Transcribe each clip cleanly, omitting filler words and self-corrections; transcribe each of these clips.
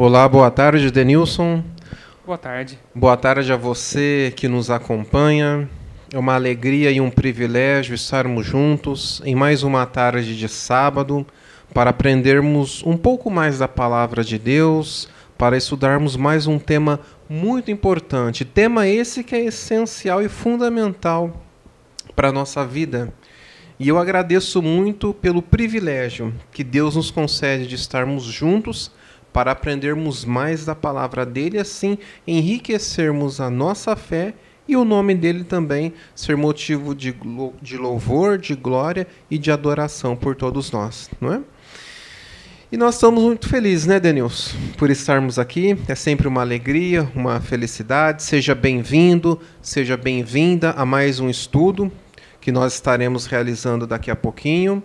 Olá, boa tarde, Denilson. Boa tarde. Boa tarde a você que nos acompanha. É uma alegria e um privilégio estarmos juntos em mais uma tarde de sábado para aprendermos um pouco mais da palavra de Deus, para estudarmos mais um tema muito importante. Tema esse que é essencial e fundamental para a nossa vida. E eu agradeço muito pelo privilégio que Deus nos concede de estarmos juntos para aprendermos mais da palavra dele, assim enriquecermos a nossa fé e o nome dele também ser motivo de louvor, de glória e de adoração por todos nós, não é? E nós estamos muito felizes, né, Denilson, por estarmos aqui. É sempre uma alegria, uma felicidade. Seja bem-vindo, seja bem-vinda a mais um estudo que nós estaremos realizando daqui a pouquinho.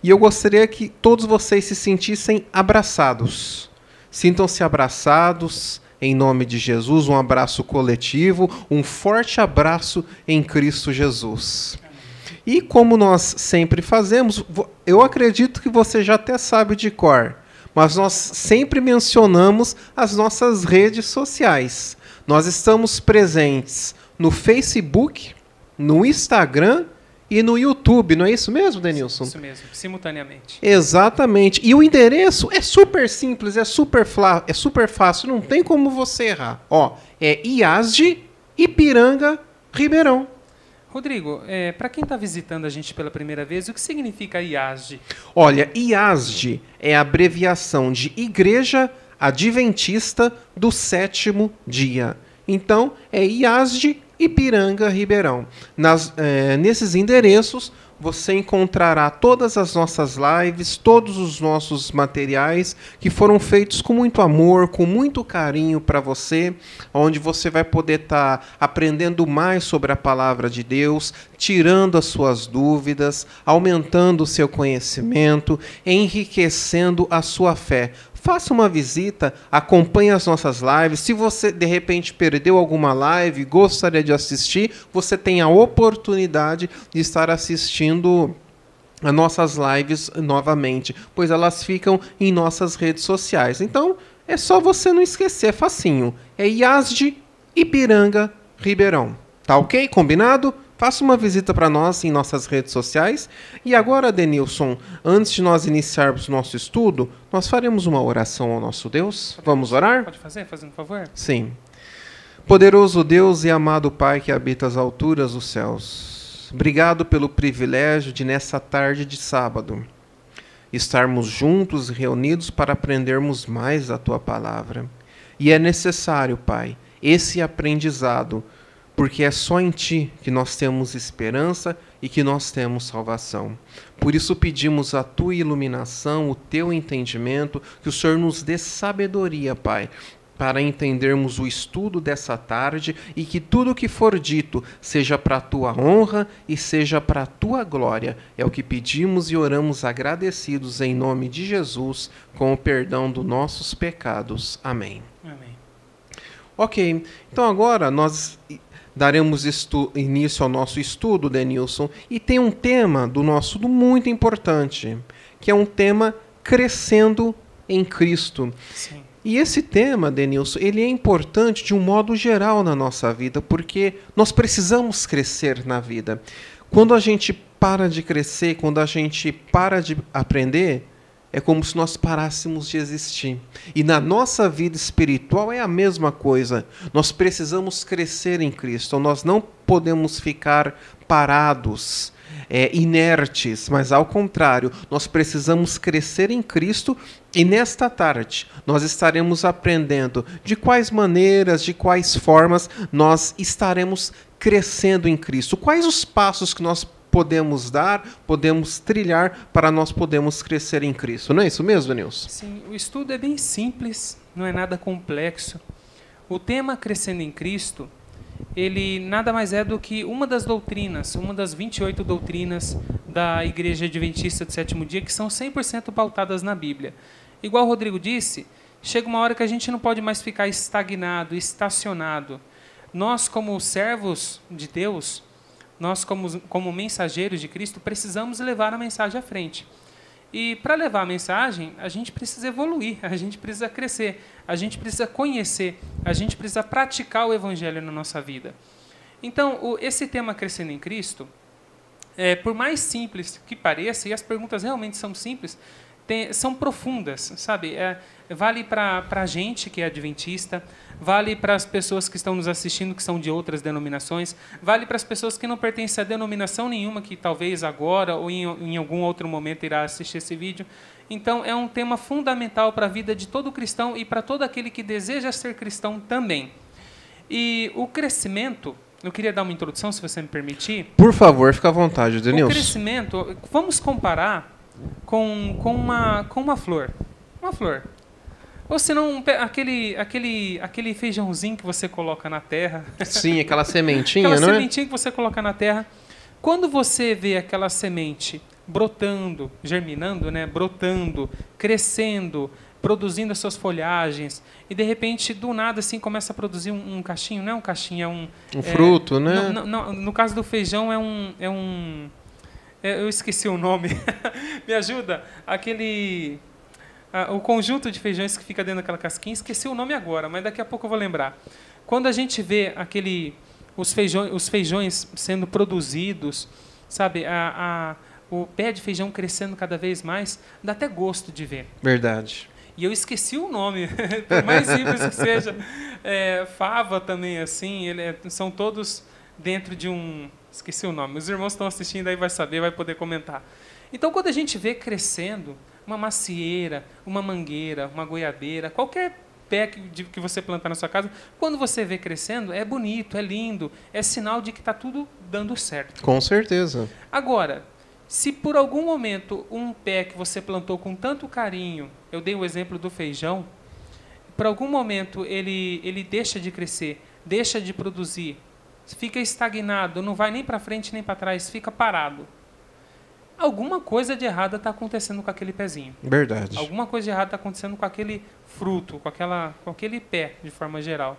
E eu gostaria que todos vocês se sentissem abraçados. Sintam-se abraçados em nome de Jesus, um abraço coletivo, um forte abraço em Cristo Jesus. E como nós sempre fazemos, eu acredito que você já até sabe de cor, mas nós sempre mencionamos as nossas redes sociais. Nós estamos presentes no Facebook, no Instagram e no YouTube, não é isso mesmo, Denilson? Isso mesmo, simultaneamente. Exatamente. E o endereço é super simples, é super fácil, não tem como você errar. Ó, é IASD Ipiranga Ribeirão. Rodrigo, para quem está visitando a gente pela primeira vez, o que significa IASD? Olha, IASD é a abreviação de Igreja Adventista do Sétimo Dia. Então, é IASD Ipiranga Ribeirão. Nesses endereços, você encontrará todas as nossas lives, todos os nossos materiais que foram feitos com muito amor, com muito carinho para você, onde você vai poder estar aprendendo mais sobre a palavra de Deus, tirando as suas dúvidas, aumentando o seu conhecimento, enriquecendo a sua fé. Faça uma visita, acompanhe as nossas lives. Se você, de repente, perdeu alguma live e gostaria de assistir, você tem a oportunidade de estar assistindo as nossas lives novamente, pois elas ficam em nossas redes sociais. Então, é só você não esquecer, é facinho. É IASD Ipiranga Ribeirão. Tá ok? Combinado? Faça uma visita para nós em nossas redes sociais. E agora, Denilson, antes de nós iniciarmos o nosso estudo, nós faremos uma oração ao nosso Deus. Vamos orar? Pode fazer, fazendo um favor? Sim. Poderoso Deus e amado Pai que habita as alturas dos céus, obrigado pelo privilégio de, nessa tarde de sábado, estarmos juntos, reunidos para aprendermos mais da Tua palavra. E é necessário, Pai, esse aprendizado, porque é só em Ti que nós temos esperança e que nós temos salvação. Por isso pedimos a Tua iluminação, o Teu entendimento, que o Senhor nos dê sabedoria, Pai, para entendermos o estudo dessa tarde e que tudo o que for dito seja para a Tua honra e seja para a Tua glória. É o que pedimos e oramos agradecidos em nome de Jesus, com o perdão dos nossos pecados. Amém. Amém. Ok, então agora nós daremos início ao nosso estudo, Denilson, e tem um tema do nosso estudo muito importante, que é um tema crescendo em Cristo. Sim. E esse tema, Denilson, ele é importante de um modo geral na nossa vida, porque nós precisamos crescer na vida. Quando a gente para de crescer, quando a gente para de aprender, é como se nós parássemos de existir. E na nossa vida espiritual é a mesma coisa. Nós precisamos crescer em Cristo. Nós não podemos ficar parados, inertes, mas ao contrário, nós precisamos crescer em Cristo. E nesta tarde nós estaremos aprendendo de quais maneiras, de quais formas nós estaremos crescendo em Cristo. Quais os passos que nós podemos dar, podemos trilhar para nós podermos crescer em Cristo. Não é isso mesmo, Nilson? Sim, o estudo é bem simples, não é nada complexo. O tema Crescendo em Cristo, ele nada mais é do que uma das doutrinas, uma das 28 doutrinas da Igreja Adventista do Sétimo Dia, que são 100% pautadas na Bíblia. Igual o Rodrigo disse, chega uma hora que a gente não pode mais ficar estagnado, estacionado. Nós, como servos de Deus, nós, como mensageiros de Cristo, precisamos levar a mensagem à frente. E para levar a mensagem, a gente precisa evoluir, a gente precisa crescer, a gente precisa conhecer, a gente precisa praticar o Evangelho na nossa vida. Então, esse tema Crescendo em Cristo, por mais simples que pareça, e as perguntas realmente são simples, são profundas, sabe? Vale para a gente que é adventista, vale para as pessoas que estão nos assistindo que são de outras denominações, vale para as pessoas que não pertencem a denominação nenhuma, que talvez agora ou em algum outro momento irá assistir esse vídeo. Então, é um tema fundamental para a vida de todo cristão e para todo aquele que deseja ser cristão também. E o crescimento, eu queria dar uma introdução, se você me permitir. Por favor, fica à vontade, Denilson. O crescimento, vamos comparar com uma flor. Uma flor. Ou senão, aquele feijãozinho que você coloca na terra. Sim, aquela sementinha, aquela não é? sementinha que você coloca na terra. Quando você vê aquela semente brotando, germinando, né? Brotando, crescendo, produzindo as suas folhagens, e de repente, do nada, assim, começa a produzir um cachinho. Não é um cachinho, é um fruto, né? No caso do feijão, eu esqueci o nome. Me ajuda? O conjunto de feijões que fica dentro daquela casquinha, esqueci o nome agora, mas daqui a pouco eu vou lembrar. Quando a gente vê os feijões sendo produzidos, sabe, o pé de feijão crescendo cada vez mais, dá até gosto de ver. Verdade. E eu esqueci o nome, por mais simples que seja. Fava também, assim, são todos dentro de um... Esqueci o nome. Os irmãos estão assistindo, aí vai saber, vai poder comentar. Então, quando a gente vê crescendo uma macieira, uma mangueira, uma goiabeira, qualquer pé que você plantar na sua casa, quando você vê crescendo, é bonito, é lindo, é sinal de que está tudo dando certo. Com certeza. Agora, se por algum momento um pé que você plantou com tanto carinho, eu dei o exemplo do feijão, por algum momento ele deixa de crescer, deixa de produzir, fica estagnado, não vai nem para frente nem para trás, fica parado. Alguma coisa de errada está acontecendo com aquele pezinho. Verdade. Alguma coisa de errada está acontecendo com aquele fruto, com aquele pé, de forma geral.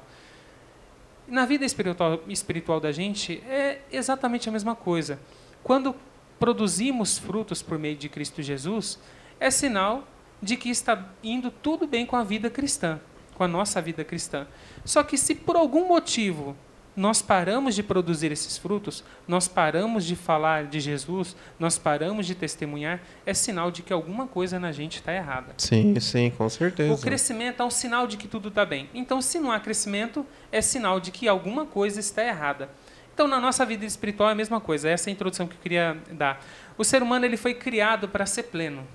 Na vida espiritual da gente, é exatamente a mesma coisa. Quando produzimos frutos por meio de Cristo Jesus, é sinal de que está indo tudo bem com a vida cristã, com a nossa vida cristã. Só que se por algum motivo nós paramos de produzir esses frutos, nós paramos de falar de Jesus, nós paramos de testemunhar, é sinal de que alguma coisa na gente está errada. Sim, sim, com certeza. O crescimento é um sinal de que tudo está bem. Então, se não há crescimento, é sinal de que alguma coisa está errada. Então, na nossa vida espiritual é a mesma coisa. Essa é a introdução que eu queria dar. O ser humano ele foi criado para ser pleno.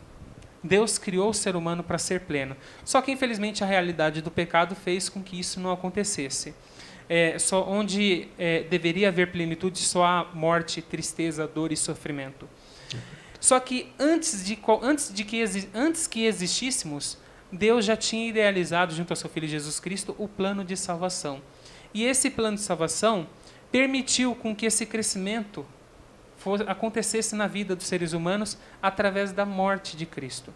Deus criou o ser humano para ser pleno. Só que, infelizmente, a realidade do pecado fez com que isso não acontecesse. Onde deveria haver plenitude, só há morte, tristeza, dor e sofrimento. Só que antes que existíssemos, Deus já tinha idealizado, junto ao seu Filho Jesus Cristo, o plano de salvação. E esse plano de salvação permitiu com que esse crescimento acontecesse na vida dos seres humanos através da morte de Cristo.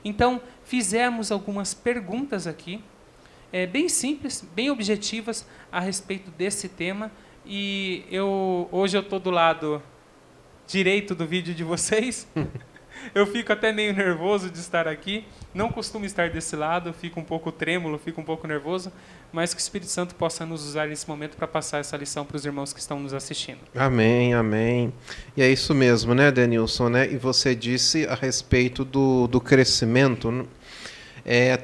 Então, fizemos algumas perguntas aqui, bem simples, bem objetivas a respeito desse tema. E hoje eu estou do lado direito do vídeo de vocês. Eu fico até meio nervoso de estar aqui. Não costumo estar desse lado, fico um pouco trêmulo, fico um pouco nervoso, mas que o Espírito Santo possa nos usar nesse momento para passar essa lição para os irmãos que estão nos assistindo. Amém, amém. E é isso mesmo, né, Denilson? Né? E você disse a respeito do crescimento.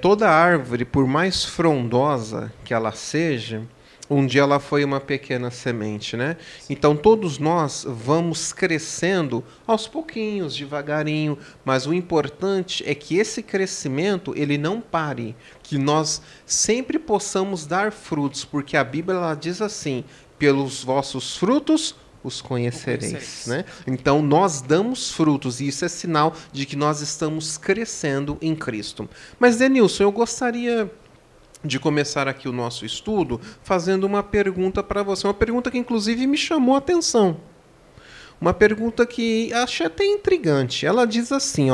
Toda árvore, por mais frondosa que ela seja, um dia ela foi uma pequena semente, né? Então todos nós vamos crescendo aos pouquinhos, devagarinho, mas o importante é que esse crescimento ele não pare, que nós sempre possamos dar frutos, porque a Bíblia ela diz assim: pelos vossos frutos os conhecereis, né? Então nós damos frutos e isso é sinal de que nós estamos crescendo em Cristo. Mas Denilson, eu gostaria de começar aqui o nosso estudo fazendo uma pergunta para você, uma pergunta que inclusive me chamou a atenção. Uma pergunta que achei até intrigante. Ela diz assim,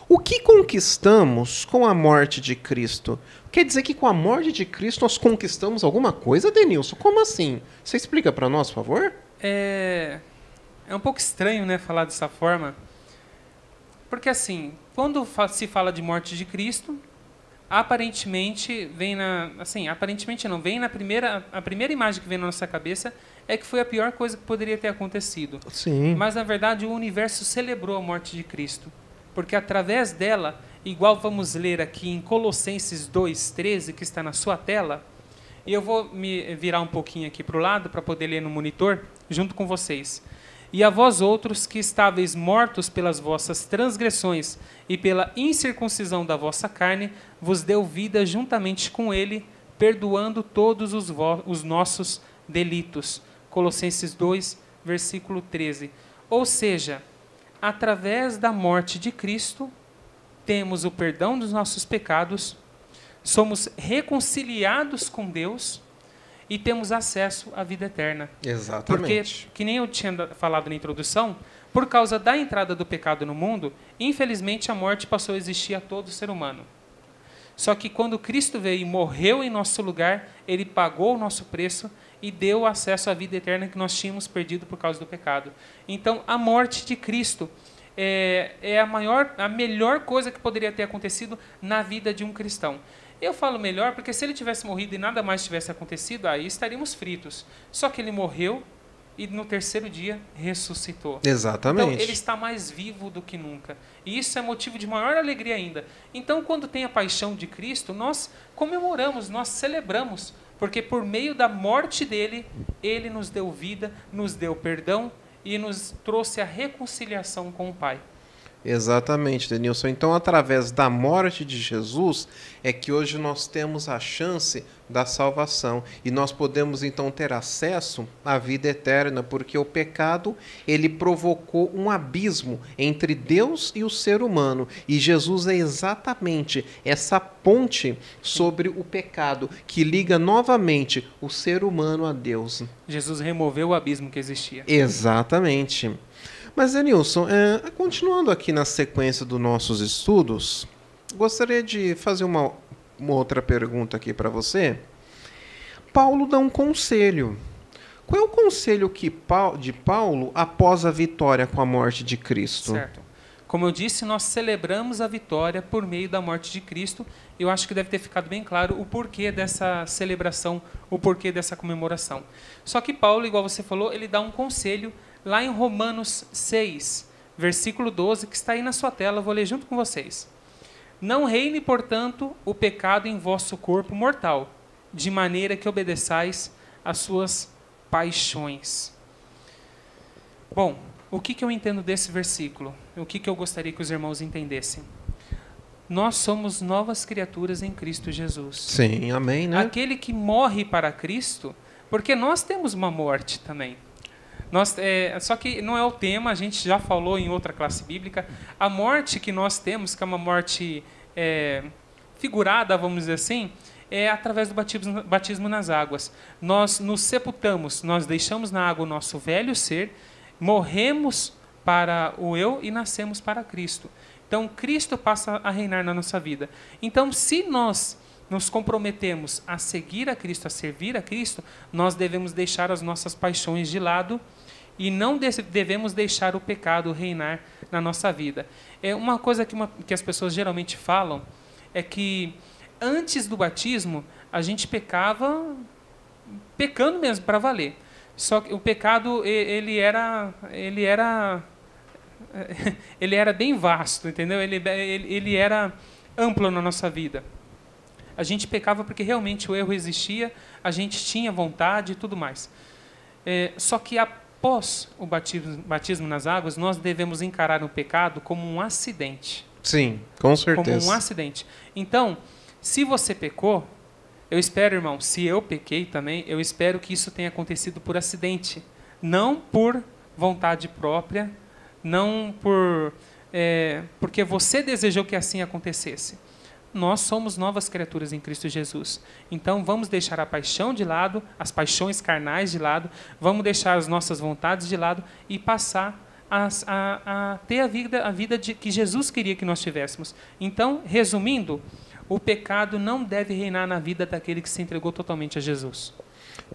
o que conquistamos com a morte de Cristo? Quer dizer que com a morte de Cristo nós conquistamos alguma coisa, Denilson? Como assim? Você explica para nós, por favor? É um pouco estranho, né, falar dessa forma, porque assim, quando se fala de morte de Cristo, aparentemente vem aparentemente não, vem a primeira imagem que vem na nossa cabeça é que foi a pior coisa que poderia ter acontecido. Sim. Mas, na verdade, o universo celebrou a morte de Cristo. Porque, através dela, igual vamos ler aqui em Colossenses 2,13, que está na sua tela, e eu vou me virar um pouquinho aqui para o lado, para poder ler no monitor, junto com vocês. E a vós outros, que estáveis mortos pelas vossas transgressões e pela incircuncisão da vossa carne, vos deu vida juntamente com ele, perdoando todos os nossos delitos. Colossenses 2, versículo 13. Ou seja, através da morte de Cristo, temos o perdão dos nossos pecados, somos reconciliados com Deus e temos acesso à vida eterna. Exatamente. Porque, que nem eu tinha falado na introdução, por causa da entrada do pecado no mundo, infelizmente a morte passou a existir a todo ser humano. Só que quando Cristo veio e morreu em nosso lugar, Ele pagou o nosso preço e deu acesso à vida eterna que nós tínhamos perdido por causa do pecado. Então, a morte de Cristo é a melhor coisa que poderia ter acontecido na vida de um cristão. Eu falo melhor porque se ele tivesse morrido e nada mais tivesse acontecido, aí estaríamos fritos. Só que ele morreu e no terceiro dia ressuscitou. Exatamente. Então, ele está mais vivo do que nunca. E isso é motivo de maior alegria ainda. Então, quando tem a paixão de Cristo, nós comemoramos, nós celebramos, porque por meio da morte dele, ele nos deu vida, nos deu perdão e nos trouxe a reconciliação com o Pai. Exatamente, Denilson. Então, através da morte de Jesus, é que hoje nós temos a chance da salvação. E nós podemos, então, ter acesso à vida eterna, porque o pecado, ele provocou um abismo entre Deus e o ser humano. E Jesus é exatamente essa ponte sobre o pecado, que liga novamente o ser humano a Deus. Jesus removeu o abismo que existia. Exatamente. Mas, Denilson, continuando aqui na sequência dos nossos estudos, gostaria de fazer uma outra pergunta aqui para você. Paulo dá um conselho. Qual é o conselho de Paulo após a vitória com a morte de Cristo? Certo. Como eu disse, nós celebramos a vitória por meio da morte de Cristo. Eu acho que deve ter ficado bem claro o porquê dessa celebração, o porquê dessa comemoração. Só que Paulo, igual você falou, ele dá um conselho lá em Romanos 6, versículo 12, que está aí na sua tela, eu vou ler junto com vocês. Não reine, portanto, o pecado em vosso corpo mortal, de maneira que obedeçais às suas paixões. Bom, o que eu entendo desse versículo? O que eu gostaria que os irmãos entendessem? Nós somos novas criaturas em Cristo Jesus. Sim, amém, né? Aquele que morre para Cristo, porque nós temos uma morte também. Só que não é o tema, a gente já falou em outra classe bíblica. A morte que nós temos, que é uma morte figurada, vamos dizer assim, é através do batismo nas águas. Nós nos sepultamos, nós deixamos na água o nosso velho ser, morremos para o eu e nascemos para Cristo. Então, Cristo passa a reinar na nossa vida. Então, se nós nos comprometemos a seguir a Cristo, a servir a Cristo, nós devemos deixar as nossas paixões de lado e não devemos deixar o pecado reinar na nossa vida. É uma coisa que as pessoas geralmente falam é que antes do batismo a gente pecava pecando mesmo para valer. Só que o pecado ele era bem vasto, entendeu? Ele era amplo na nossa vida. A gente pecava porque realmente o erro existia, a gente tinha vontade e tudo mais. Só que após o batismo nas águas, nós devemos encarar o pecado como um acidente. Sim, com certeza. Como um acidente. Então, se você pecou, eu espero, irmão, se eu pequei também, eu espero que isso tenha acontecido por acidente. Não por vontade própria, não porque você desejou que assim acontecesse. Nós somos novas criaturas em Cristo Jesus. Então, vamos deixar a paixão de lado, as paixões carnais de lado, vamos deixar as nossas vontades de lado e passar a ter a vida que Jesus queria que nós tivéssemos. Então, resumindo, o pecado não deve reinar na vida daquele que se entregou totalmente a Jesus.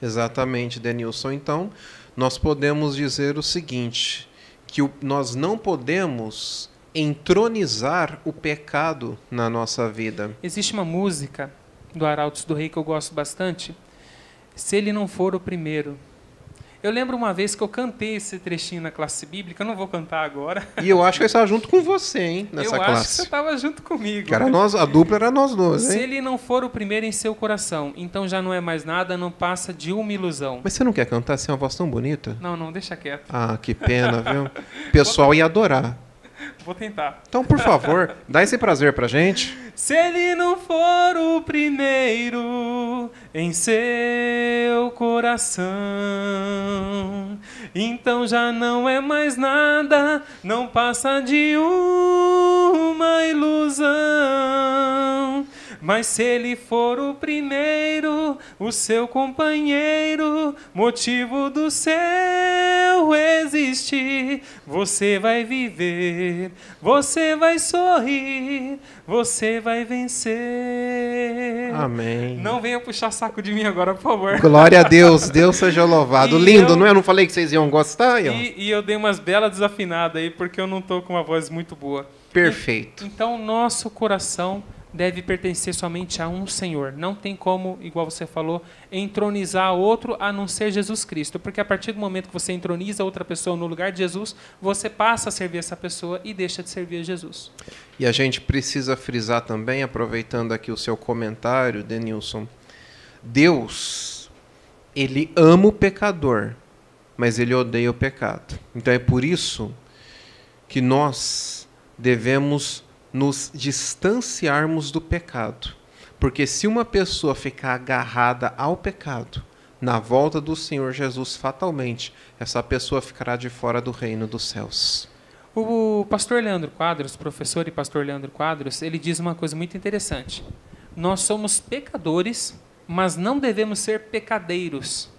Exatamente, Denilson. Então, nós podemos dizer o seguinte, que nós não podemos entronizar o pecado na nossa vida. Existe uma música do Arautos do Rei que eu gosto bastante. Se ele não for o primeiro. Eu lembro uma vez que eu cantei esse trechinho na classe bíblica, eu não vou cantar agora. E eu acho que eu estava junto com você, hein, nessa classe. Eu acho que você estava junto comigo. Que era nós, a dupla era nós dois, hein? Se ele não for o primeiro em seu coração, então já não é mais nada, não passa de uma ilusão. Mas você não quer cantar assim, uma voz tão bonita? Não, deixa quieto. Ah, que pena, viu? O pessoal ia adorar. Vou tentar. Então, por favor, dá esse prazer pra gente. Se ele não for o primeiro em seu coração, então já não é mais nada, não passa de uma ilusão. Mas se ele for o primeiro, o seu companheiro, motivo do seu existir, você vai viver, você vai sorrir, você vai vencer. Amém. Não venha puxar saco de mim agora, por favor. Glória a Deus, Deus seja louvado. Lindo, não é? Eu não falei que vocês iam gostar? E eu dei umas belas desafinadas aí, porque eu não estou com uma voz muito boa. Perfeito. Então, nosso coração deve pertencer somente a um Senhor. Não tem como, igual você falou, entronizar outro a não ser Jesus Cristo. Porque a partir do momento que você entroniza outra pessoa no lugar de Jesus, você passa a servir essa pessoa e deixa de servir a Jesus. E a gente precisa frisar também, aproveitando aqui o seu comentário, Denilson, Deus, Ele ama o pecador, mas Ele odeia o pecado. Então é por isso que nós devemos nos distanciarmos do pecado. Porque se uma pessoa ficar agarrada ao pecado, na volta do Senhor Jesus, fatalmente, essa pessoa ficará de fora do reino dos céus. O pastor Leandro Quadros, professor e pastor Leandro Quadros, ele diz uma coisa muito interessante. Nós somos pecadores, mas não devemos ser pecadeiros,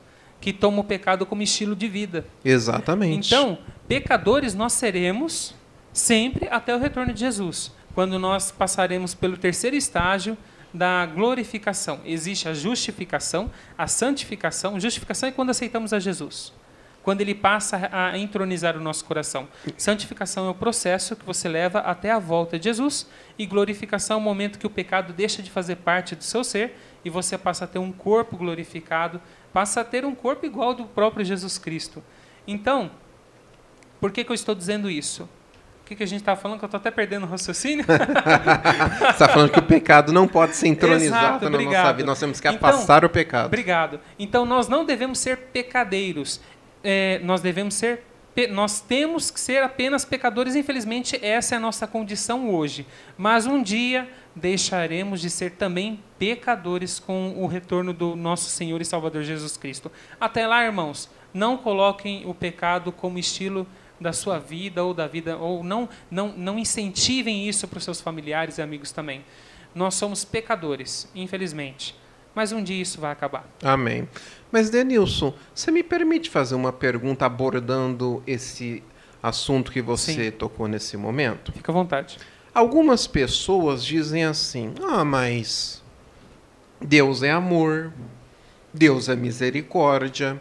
que tomam o pecado como estilo de vida. Exatamente. Então, pecadores nós seremos sempre até o retorno de Jesus, quando nós passaremos pelo terceiro estágio da glorificação. Existe a justificação, a santificação. Justificação é quando aceitamos a Jesus, quando Ele passa a entronizar o nosso coração. Santificação é o processo que você leva até a volta de Jesus, e glorificação é o momento que o pecado deixa de fazer parte do seu ser e você passa a ter um corpo glorificado, passa a ter um corpo igual ao do próprio Jesus Cristo. Então, por que eu estou dizendo isso? O que a gente estava falando? Que eu estou até perdendo o raciocínio. Você está falando que o pecado não pode ser entronizado na nossa vida. Nós temos que afastar o pecado. Obrigado. Então, nós não devemos ser pecadeiros. Nós temos que ser apenas pecadores. Infelizmente, essa é a nossa condição hoje. Mas um dia deixaremos de ser também pecadores com o retorno do nosso Senhor e Salvador Jesus Cristo. Até lá, irmãos, não coloquem o pecado como estilo da sua vida ou da vida, ou não incentivem isso para os seus familiares e amigos também. Nós somos pecadores, infelizmente, mas um dia isso vai acabar. Amém. Mas, Denilson, você me permite fazer uma pergunta abordando esse assunto que você tocou nesse momento? Fica à vontade. Algumas pessoas dizem assim, mas Deus é amor, Deus é misericórdia.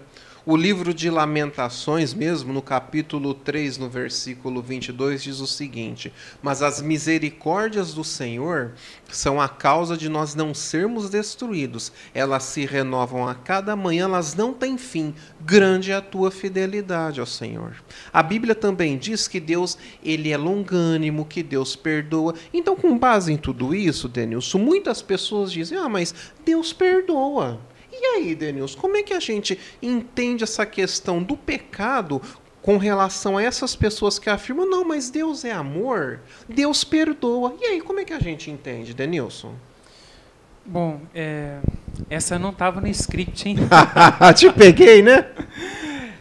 O livro de Lamentações, mesmo no capítulo 3, no versículo 22, diz o seguinte: mas as misericórdias do Senhor são a causa de nós não sermos destruídos. Elas se renovam a cada manhã, elas não têm fim. Grande é a tua fidelidade, ó Senhor. A Bíblia também diz que Deus, Ele é longânimo, que Deus perdoa. Então, com base em tudo isso, Denilson, muitas pessoas dizem, mas Deus perdoa. E aí, Denilson, como é que a gente entende essa questão do pecado com relação a essas pessoas que afirmam, não, mas Deus é amor, Deus perdoa. E aí, como é que a gente entende, Denilson? Bom, essa não estava no script, hein? Te peguei, né?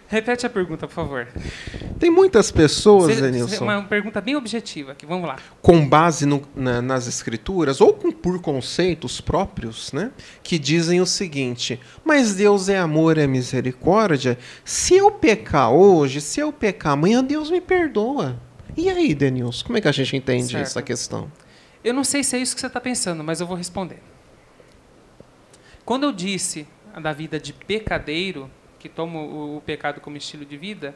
Repete a pergunta, por favor. Tem muitas pessoas, Denilson... Uma pergunta bem objetiva aqui, vamos lá. Com base nas escrituras, ou por conceitos próprios, né, que dizem o seguinte, mas Deus é amor, é misericórdia, se eu pecar hoje, se eu pecar amanhã, Deus me perdoa. E aí, Denilson, como é que a gente entende essa questão? Eu não sei se é isso que você está pensando, mas eu vou responder. Quando eu disse da vida de pecadeiro, que toma o pecado como estilo de vida,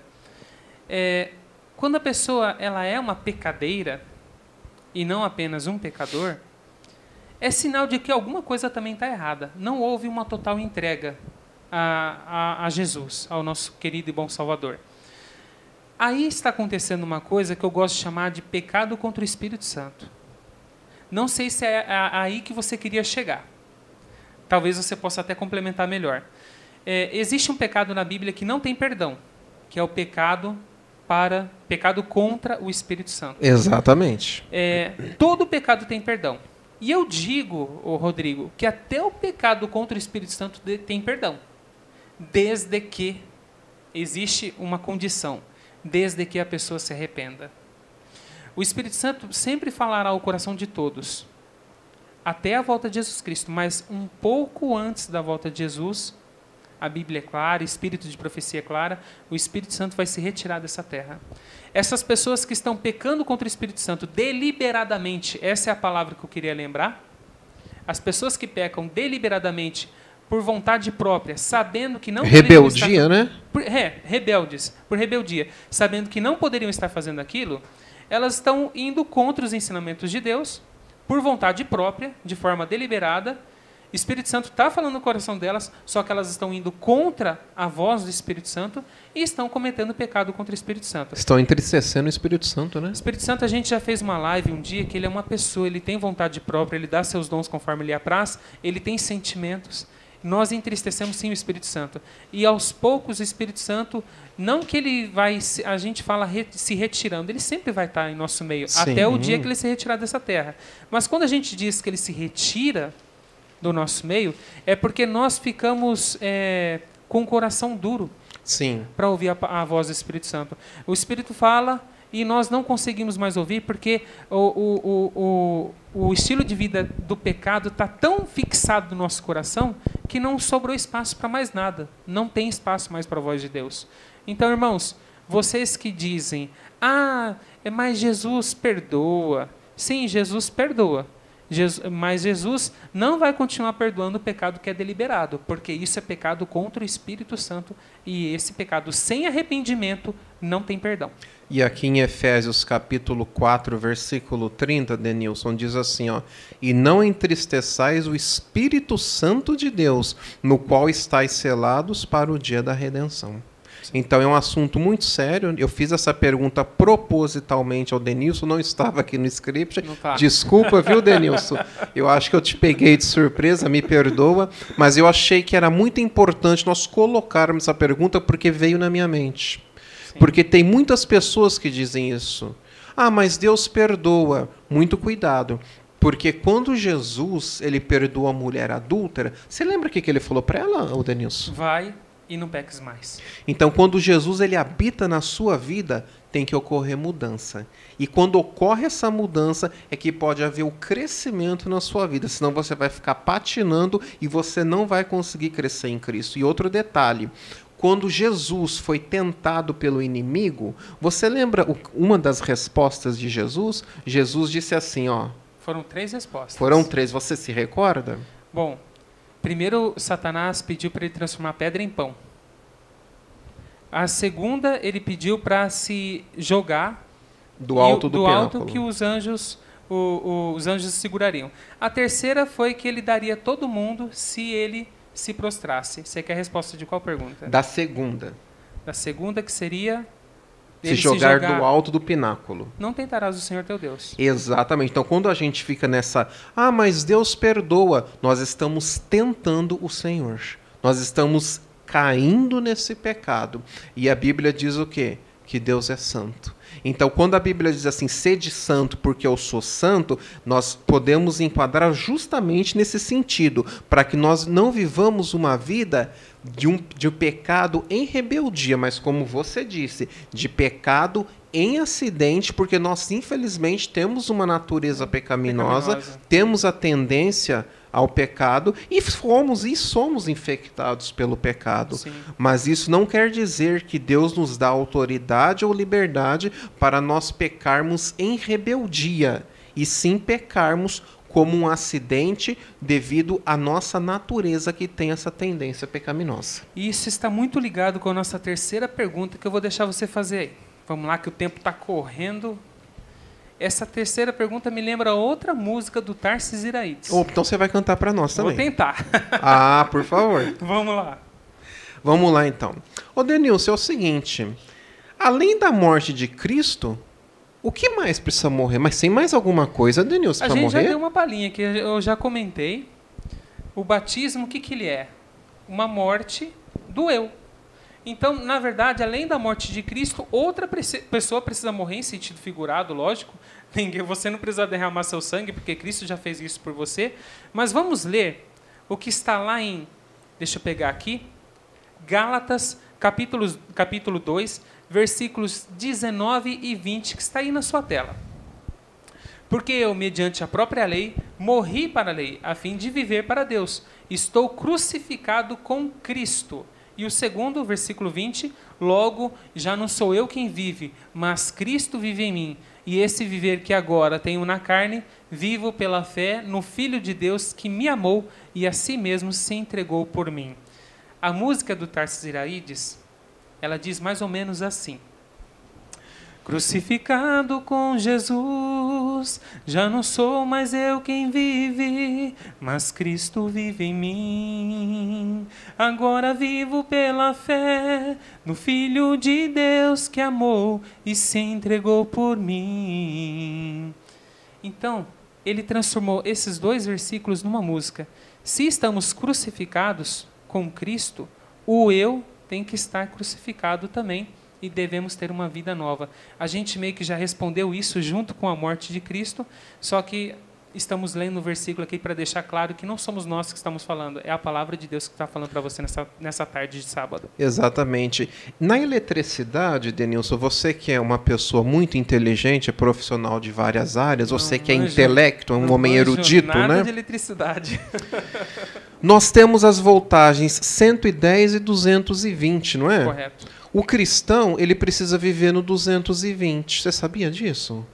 quando a pessoa ela é uma pecadeira, e não apenas um pecador, é sinal de que alguma coisa também está errada. Não houve uma total entrega a Jesus, ao nosso querido e bom Salvador. Aí está acontecendo uma coisa que eu gosto de chamar de pecado contra o Espírito Santo. Não sei se é aí que você queria chegar. Talvez você possa até complementar melhor. Existe um pecado na Bíblia que não tem perdão, que é o pecado contra o Espírito Santo. Exatamente. Todo pecado tem perdão. E eu digo, Rodrigo, que até o pecado contra o Espírito Santo tem perdão. Desde que existe uma condição. Desde que a pessoa se arrependa. O Espírito Santo sempre falará ao coração de todos. Até a volta de Jesus Cristo. Mas um pouco antes da volta de Jesus, a Bíblia é clara, espírito de profecia é clara, o Espírito Santo vai se retirar dessa terra. Essas pessoas que estão pecando contra o Espírito Santo deliberadamente, essa é a palavra que eu queria lembrar. As pessoas que pecam deliberadamente por vontade própria, sabendo que não rebeldia, né? Rebeldes, por rebeldia, sabendo que não poderiam estar fazendo aquilo, elas estão indo contra os ensinamentos de Deus, por vontade própria, de forma deliberada. O Espírito Santo está falando no coração delas, só que elas estão indo contra a voz do Espírito Santo e estão cometendo pecado contra o Espírito Santo. Estão entristecendo o Espírito Santo, né? O Espírito Santo, a gente já fez uma live um dia que ele é uma pessoa, ele tem vontade própria, ele dá seus dons conforme lhe apraz, ele tem sentimentos. Nós entristecemos sim o Espírito Santo. E aos poucos o Espírito Santo, não que ele vai, a gente fala se retirando, ele sempre vai estar em nosso meio, Sim. até o dia que ele se retirar dessa terra. Mas quando a gente diz que ele se retira do nosso meio, é porque nós ficamos com o coração duro para ouvir a voz do Espírito Santo. O Espírito fala e nós não conseguimos mais ouvir porque o estilo de vida do pecado está tão fixado no nosso coração que não sobrou espaço para mais nada. Não tem espaço mais para a voz de Deus. Então, irmãos, vocês que dizem, mas Jesus perdoa. Sim, Jesus perdoa. Mas Jesus não vai continuar perdoando o pecado que é deliberado, porque isso é pecado contra o Espírito Santo, e esse pecado sem arrependimento não tem perdão. E aqui em Efésios capítulo 4, versículo 30, Denilson, diz assim, e não entristeçais o Espírito Santo de Deus, no qual estáis selados para o dia da redenção. Então é um assunto muito sério. Eu fiz essa pergunta propositalmente ao Denilson, não estava aqui no script. Tá. Desculpa, viu, Denilson? Eu acho que eu te peguei de surpresa, me perdoa, mas eu achei que era muito importante nós colocarmos essa pergunta porque veio na minha mente. Sim. Porque tem muitas pessoas que dizem isso. Mas Deus perdoa. Muito cuidado. Porque quando Jesus ele perdoa a mulher adúltera, você lembra o que ele falou para ela, Denilson? Vai e não peques mais. Então, quando Jesus ele habita na sua vida, tem que ocorrer mudança. E quando ocorre essa mudança, é que pode haver o crescimento na sua vida. Senão você vai ficar patinando e você não vai conseguir crescer em Cristo. E outro detalhe, quando Jesus foi tentado pelo inimigo, você lembra uma das respostas de Jesus? Jesus disse assim, Foram 3 respostas. Foram 3, você se recorda? Bom, primeiro, Satanás pediu para ele transformar pedra em pão. A segunda, ele pediu para se jogar do alto do alto que os anjos segurariam. A terceira foi que ele daria todo mundo se ele se prostrasse. Você quer a resposta de qual pergunta? Da segunda. Da segunda, que seria... Se jogar do alto do pináculo. Não tentarás o Senhor teu Deus. Exatamente. Então, quando a gente fica nessa... mas Deus perdoa. Nós estamos tentando o Senhor. Nós estamos caindo nesse pecado. E a Bíblia diz o quê? Que Deus é santo. Então, quando a Bíblia diz assim, sede santo porque eu sou santo, nós podemos enquadrar justamente nesse sentido, para que nós não vivamos uma vida de um pecado em rebeldia, mas como você disse, de pecado em acidente, porque nós, infelizmente, temos uma natureza pecaminosa. Temos a tendência ao pecado e somos infectados pelo pecado. Sim. Mas isso não quer dizer que Deus nos dá autoridade ou liberdade para nós pecarmos em rebeldia, e sim pecarmos como um acidente devido à nossa natureza que tem essa tendência pecaminosa. Isso está muito ligado com a nossa terceira pergunta que eu vou deixar você fazer aí. Vamos lá que o tempo está correndo. Essa terceira pergunta me lembra outra música do Tarsis Iraídes. Então você vai cantar para nós também. Vou tentar. Ah, por favor. Vamos lá. Vamos lá, então. Ô, Denilson, é o seguinte. Além da morte de Cristo, o que mais precisa morrer? Mas tem mais alguma coisa, Denilson, para morrer? A gente já deu uma palhinha que eu já comentei. O batismo, o que ele é? Uma morte do eu. Então, na verdade, além da morte de Cristo, outra pessoa precisa morrer em sentido figurado, lógico. Você não precisa derramar seu sangue, porque Cristo já fez isso por você. Mas vamos ler o que está lá em... Deixa eu pegar aqui. Gálatas, capítulo 2, versículos 19 e 20, que está aí na sua tela. Porque eu, mediante a própria lei, morri para a lei, a fim de viver para Deus. Estou crucificado com Cristo. E o segundo, versículo 20, logo, já não sou eu quem vive, mas Cristo vive em mim. E esse viver que agora tenho na carne, vivo pela fé no Filho de Deus que me amou e a si mesmo se entregou por mim. A música do Tarsis Iraídes, ela diz mais ou menos assim. Crucificado com Jesus, já não sou mais eu quem vive, mas Cristo vive em mim. Agora vivo pela fé no Filho de Deus que amou e se entregou por mim. Então, ele transformou esses dois versículos numa música. Se estamos crucificados com Cristo, o eu tem que estar crucificado também. E devemos ter uma vida nova. A gente meio que já respondeu isso junto com a morte de Cristo, só que estamos lendo o versículo aqui para deixar claro que não somos nós que estamos falando, é a palavra de Deus que está falando para você nessa tarde de sábado. Exatamente. Na eletricidade, Denilson, você que é uma pessoa muito inteligente, profissional de várias áreas, você que é intelecto, um homem erudito, nada né? De eletricidade. Nós temos as voltagens 110 e 220, não é? Correto. O cristão, ele precisa viver no 220. Você sabia disso?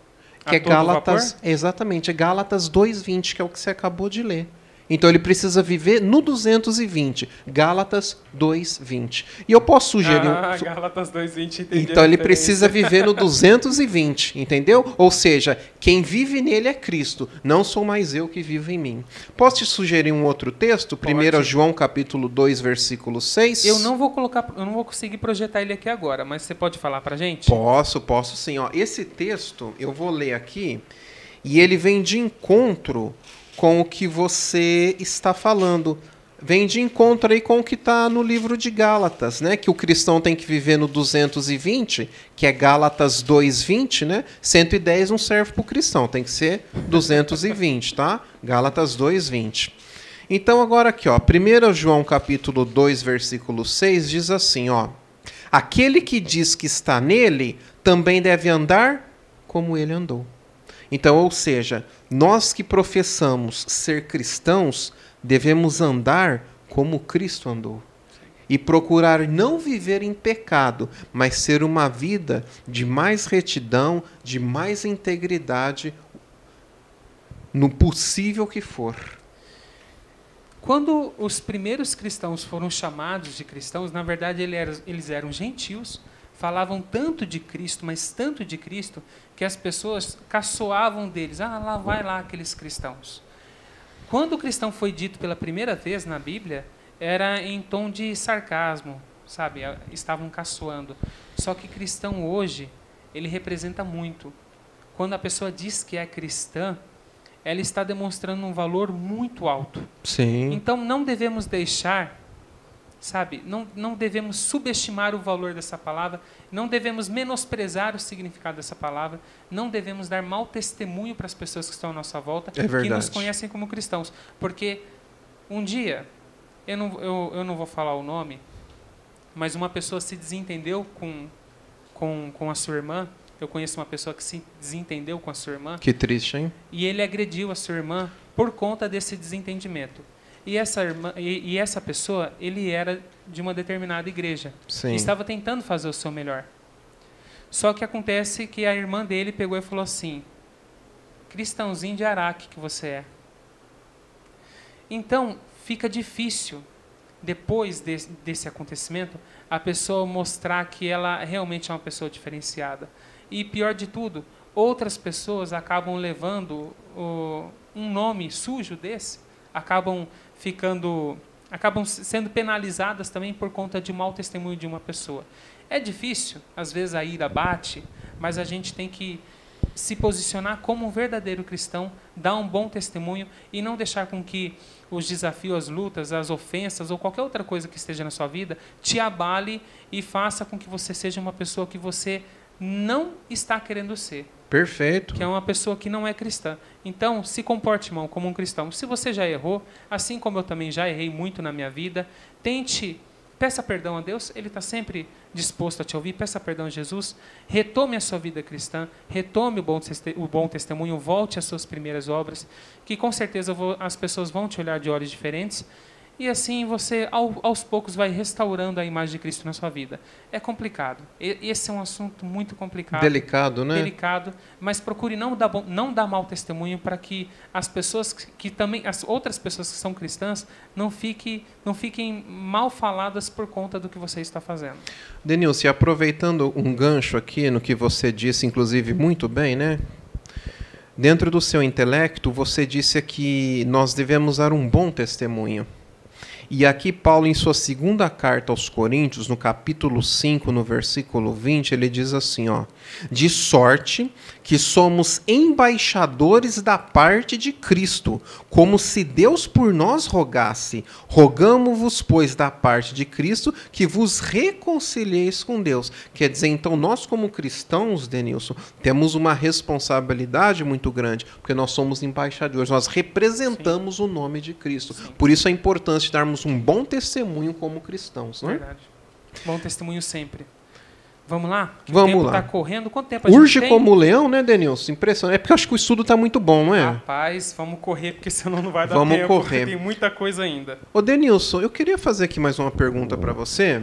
Que é Gálatas, vapor? Exatamente, é Gálatas 2:20, que é o que você acabou de ler. Então ele precisa viver no 220. Gálatas 2:20. E eu posso sugerir... Gálatas 2:20, entendi. Então ele precisa viver no 220, entendeu? Ou seja, quem vive nele é Cristo, não sou mais eu que vivo em mim. Posso te sugerir um outro texto? 1 João capítulo 2, versículo 6. Eu não vou conseguir projetar ele aqui agora, mas você pode falar pra gente? Posso sim. Ó, esse texto eu vou ler aqui e ele vem de encontro com o que você está falando. Vem de encontro aí com o que está no livro de Gálatas, né? Que o cristão tem que viver no 220, que é Gálatas 2:20, né? 110 não serve para o cristão, tem que ser 220, tá? Gálatas 2:20. Então agora aqui, ó, 1 João capítulo 2, versículo 6 diz assim, ó: aquele que diz que está nele também deve andar como ele andou. Então, ou seja, nós que professamos ser cristãos, devemos andar como Cristo andou. E procurar não viver em pecado, mas ser uma vida de mais retidão, de mais integridade, no possível que for. Quando os primeiros cristãos foram chamados de cristãos, na verdade eles eram gentios, falavam tanto de Cristo, mas tanto de Cristo, que as pessoas caçoavam deles. Lá vai lá aqueles cristãos. Quando o cristão foi dito pela primeira vez na Bíblia, era em tom de sarcasmo, sabe? Estavam caçoando. Só que cristão hoje, ele representa muito. Quando a pessoa diz que é cristã, ela está demonstrando um valor muito alto. Sim. Então não devemos deixar... Sabe, não devemos subestimar o valor dessa palavra, não devemos menosprezar o significado dessa palavra, não devemos dar mau testemunho para as pessoas que estão à nossa volta, que nos conhecem como cristãos. Porque um dia, eu não vou falar o nome, mas uma pessoa se desentendeu com a sua irmã. Eu conheço uma pessoa que se desentendeu com a sua irmã. Que triste, hein? E ele agrediu a sua irmã por conta desse desentendimento. E essa pessoa, ele era de uma determinada igreja. Sim. E estava tentando fazer o seu melhor. Só que acontece que a irmã dele pegou e falou assim: cristãozinho de Araque que você é. Então, fica difícil, depois desse acontecimento, a pessoa mostrar que ela realmente é uma pessoa diferenciada. E pior de tudo, outras pessoas acabam levando um nome sujo desse, acabam sendo penalizadas também por conta de mau testemunho de uma pessoa. É difícil, às vezes a ira bate, mas a gente tem que se posicionar como um verdadeiro cristão, dar um bom testemunho e não deixar com que os desafios, as lutas, as ofensas ou qualquer outra coisa que esteja na sua vida te abale e faça com que você seja uma pessoa que você não está querendo ser. Perfeito. Que é uma pessoa que não é cristã. Então, se comporte, irmão, como um cristão. Se você já errou, assim como eu também já errei muito na minha vida, peça perdão a Deus, Ele está sempre disposto a te ouvir, peça perdão a Jesus, retome a sua vida cristã, retome o bom testemunho, volte às suas primeiras obras, que com certeza as pessoas vão te olhar de olhos diferentes, e assim você, aos poucos, vai restaurando a imagem de Cristo na sua vida. É complicado. Esse é um assunto muito complicado. Delicado, né? Delicado, mas procure não dar mau testemunho para que as pessoas que também, as outras pessoas que são cristãs, não fiquem mal faladas por conta do que você está fazendo. Denilson, aproveitando um gancho aqui no que você disse, inclusive, muito bem, né? Dentro do seu intelecto, você disse que nós devemos dar um bom testemunho. E aqui Paulo, em sua segunda carta aos Coríntios, no capítulo 5, no versículo 20, ele diz assim, ó: de sorte que somos embaixadores da parte de Cristo, como se Deus por nós rogasse. Rogamo-vos, pois, da parte de Cristo, que vos reconcilieis com Deus. Quer dizer, então, nós como cristãos, Denilson, temos uma responsabilidade muito grande, porque nós somos embaixadores, nós representamos o nome de Cristo. Sim. Por isso a importância de darmos um bom testemunho como cristãos, não é? Verdade. Bom testemunho sempre. Vamos lá? Vamos lá. O tempo lá. está correndo. Quanto tempo a gente Urge tem? como leão, né, Denilson? Impressionante. É porque eu acho que o estudo está muito bom, não é? Rapaz, vamos correr, porque senão não vai dar vamos tempo. Correr. Porque tem muita coisa ainda. Ô, Denilson, eu queria fazer aqui mais uma pergunta para você.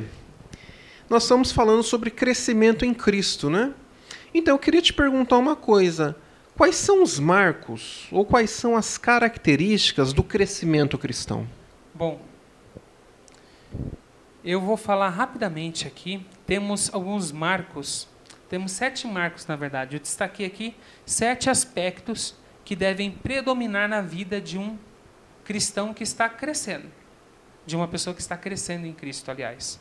Nós estamos falando sobre crescimento em Cristo, né? Então, eu queria te perguntar uma coisa. Quais são os marcos ou quais são as características do crescimento cristão? Bom, eu vou falar rapidamente aqui. Temos alguns marcos, temos 7 marcos, na verdade. Eu destaquei aqui 7 aspectos que devem predominar na vida de um cristão que está crescendo, de uma pessoa que está crescendo em Cristo, aliás.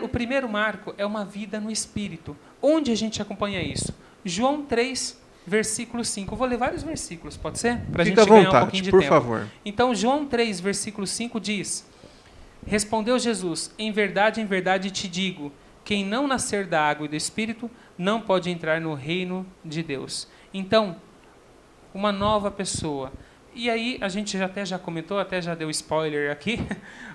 O primeiro marco é uma vida no Espírito. Onde a gente acompanha isso? João 3, versículo 5. Eu vou ler vários versículos, pode ser? Para a gente ganhar um pouquinho de tempo. Por favor. Então, João 3, versículo 5 diz: respondeu Jesus, em verdade te digo, quem não nascer da água e do Espírito não pode entrar no reino de Deus. Então, uma nova pessoa. E aí, a gente até já comentou, até já deu spoiler aqui,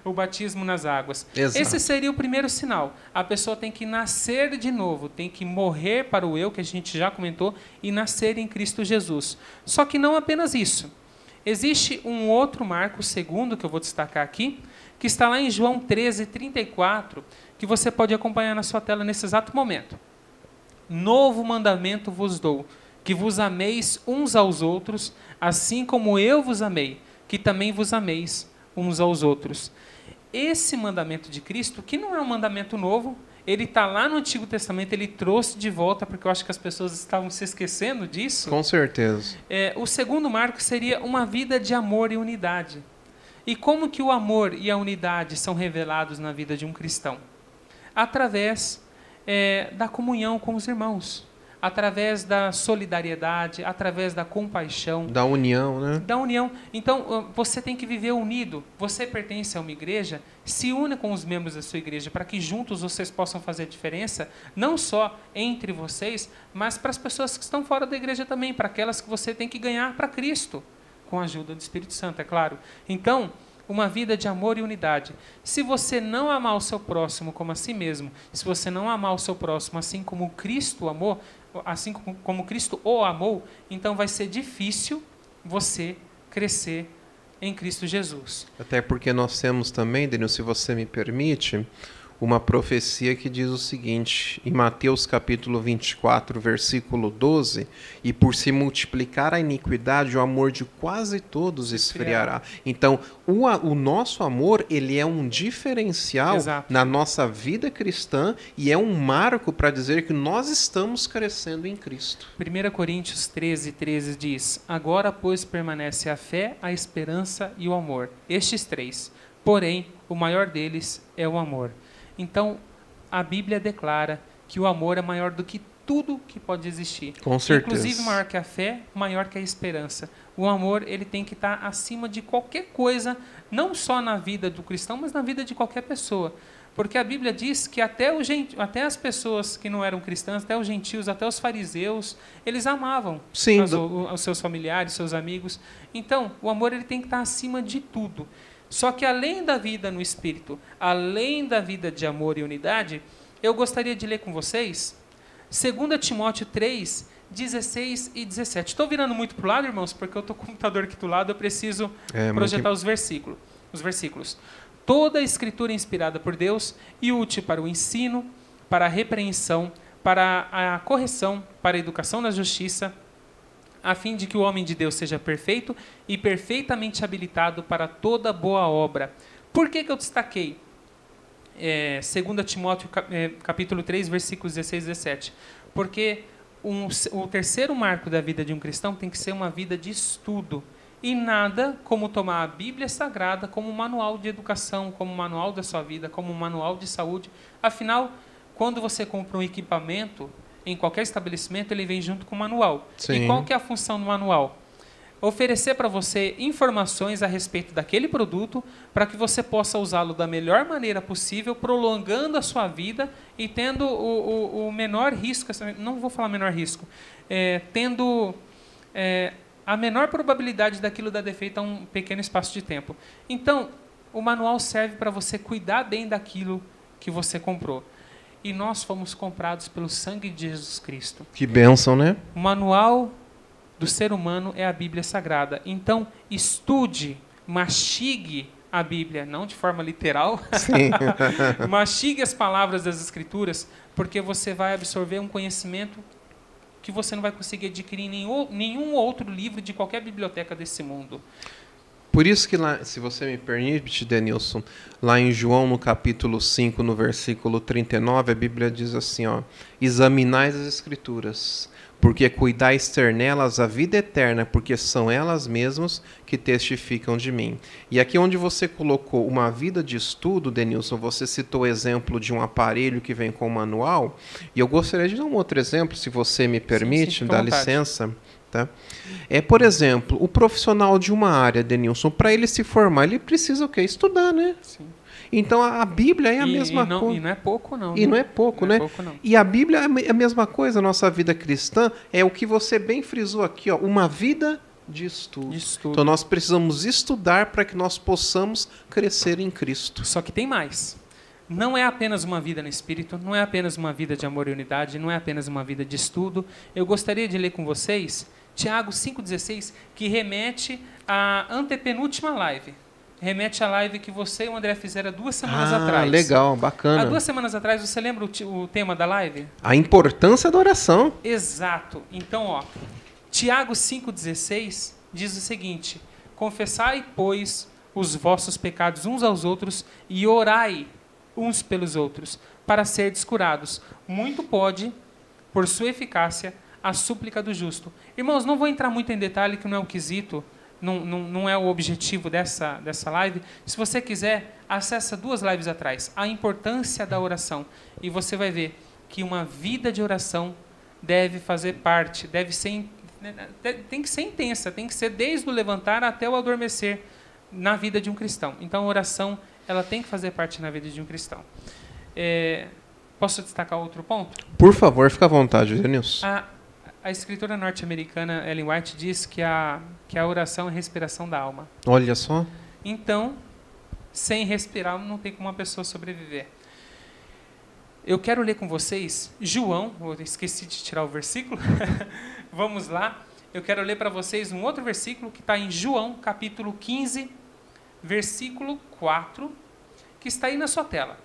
o batismo nas águas. Exato. Esse seria o primeiro sinal. A pessoa tem que nascer de novo, tem que morrer para o eu, que a gente já comentou, e nascer em Cristo Jesus. Só que não apenas isso. Existe um outro marco, segundo, que eu vou destacar aqui, que está lá em João 13, 34, que você pode acompanhar na sua tela nesse exato momento. Novo mandamento vos dou, que vos ameis uns aos outros, assim como eu vos amei, que também vos ameis uns aos outros. Esse mandamento de Cristo, que não é um mandamento novo, ele está lá no Antigo Testamento, ele trouxe de volta, porque eu acho que as pessoas estavam se esquecendo disso. Com certeza. O segundo marco seria uma vida de amor e unidade. E como que o amor e a unidade são revelados na vida de um cristão? Através da comunhão com os irmãos, através da solidariedade, através da compaixão. Da união, né? Da união. Então, você tem que viver unido. Você pertence a uma igreja, se une com os membros da sua igreja, para que juntos vocês possam fazer a diferença, não só entre vocês, mas para as pessoas que estão fora da igreja também, para aquelas que você tem que ganhar para Cristo, com a ajuda do Espírito Santo, é claro. Então, uma vida de amor e unidade. Se você não amar o seu próximo como a si mesmo, se você não amar o seu próximo assim como Cristo amou, assim como Cristo o amou, então vai ser difícil você crescer em Cristo Jesus. Até porque nós temos também, Denilson, se você me permite, uma profecia que diz o seguinte, em Mateus capítulo 24, versículo 12, e por se multiplicar a iniquidade, o amor de quase todos esfriará. Então, o nosso amor, ele é um diferencial Exato. na nossa vida cristã e é um marco para dizer que nós estamos crescendo em Cristo. 1 Coríntios 13 diz: agora, pois, permanece a fé, a esperança e o amor. Estes três. Porém, o maior deles é o amor. Então, a Bíblia declara que o amor é maior do que tudo que pode existir. Com certeza. Inclusive maior que a fé, maior que a esperança. O amor, ele tem que estar acima de qualquer coisa, não só na vida do cristão, mas na vida de qualquer pessoa. Porque a Bíblia diz que até as pessoas que não eram cristãs, até os gentios, até os fariseus, eles amavam os seus familiares, seus amigos. Então, o amor, ele tem que estar acima de tudo. Só que além da vida no Espírito, além da vida de amor e unidade, eu gostaria de ler com vocês 2 Timóteo 3, 16 e 17. Estou virando muito para o lado, irmãos, porque eu estou com o computador aqui do lado, eu preciso projetar os versículos. Toda a Escritura é inspirada por Deus e útil para o ensino, para a repreensão, para a correção, para a educação na justiça, a fim de que o homem de Deus seja perfeito e perfeitamente habilitado para toda boa obra. Por que eu destaquei 2 Timóteo capítulo 3, versículos 16 e 17? Porque o terceiro marco da vida de um cristão tem que ser uma vida de estudo. E nada como tomar a Bíblia Sagrada como um manual de educação, como um manual da sua vida, como um manual de saúde. Afinal, quando você compra um equipamento em qualquer estabelecimento, ele vem junto com o manual. Sim. E qual que é a função do manual? Oferecer para você informações a respeito daquele produto para que você possa usá-lo da melhor maneira possível, prolongando a sua vida e tendo o menor risco, não vou falar menor risco, tendo a menor probabilidade daquilo dar defeito a um pequeno espaço de tempo. Então, o manual serve para você cuidar bem daquilo que você comprou. E nós fomos comprados pelo sangue de Jesus Cristo. Que bênção, né? O manual do ser humano é a Bíblia Sagrada. Então, estude, mastigue a Bíblia, não de forma literal. Sim. Mastigue as palavras das Escrituras, porque você vai absorver um conhecimento que você não vai conseguir adquirir em nenhum outro livro de qualquer biblioteca desse mundo. Por isso que lá, se você me permite, Denilson, lá em João, no capítulo 5, no versículo 39, a Bíblia diz assim, ó, examinais as Escrituras, porque cuidais ter nelas a vida eterna, porque são elas mesmas que testificam de mim. E aqui onde você colocou uma vida de estudo, Denilson, você citou o exemplo de um aparelho que vem com manual, e eu gostaria de dar um outro exemplo, se você me permite, sim, dá licença. Tá? Por exemplo, o profissional de uma área, Denilson, para ele se formar, ele precisa o quê? Estudar, né? Sim. Então a Bíblia é a mesma coisa. E não é pouco, não. E não é pouco, né? E a Bíblia é a mesma coisa, a nossa vida cristã é o que você bem frisou aqui, ó, uma vida de estudo. Então nós precisamos estudar para que nós possamos crescer em Cristo. Só que tem mais. Não é apenas uma vida no Espírito, não é apenas uma vida de amor e unidade, não é apenas uma vida de estudo. Eu gostaria de ler com vocês Tiago 5,16, que remete à antepenúltima live. Remete à live que você e o André fizeram 2 semanas atrás. Legal, bacana. Há 2 semanas atrás, você lembra o tema da live? A importância da oração. Exato. Então, ó, Tiago 5,16 diz o seguinte: confessai, pois, os vossos pecados uns aos outros e orai uns pelos outros, para serdes curados. Muito pode, por sua eficácia, a súplica do justo. Irmãos, não vou entrar muito em detalhe, que não é o quesito, não é o objetivo dessa live. Se você quiser, acessa 2 lives atrás, a importância da oração, e você vai ver que uma vida de oração deve fazer parte, tem que ser intensa, tem que ser desde o levantar até o adormecer na vida de um cristão. Então, a oração, ela tem que fazer parte na vida de um cristão. Posso destacar outro ponto? Por favor, fica à vontade, Denilson. A escritora norte-americana Ellen White diz que a oração é a respiração da alma. Olha só. Então, sem respirar, não tem como uma pessoa sobreviver. Eu quero ler com vocês João, eu esqueci de tirar o versículo. Vamos lá. Eu quero ler para vocês um outro versículo que está em João, capítulo 15, versículo 4, que está aí na sua tela.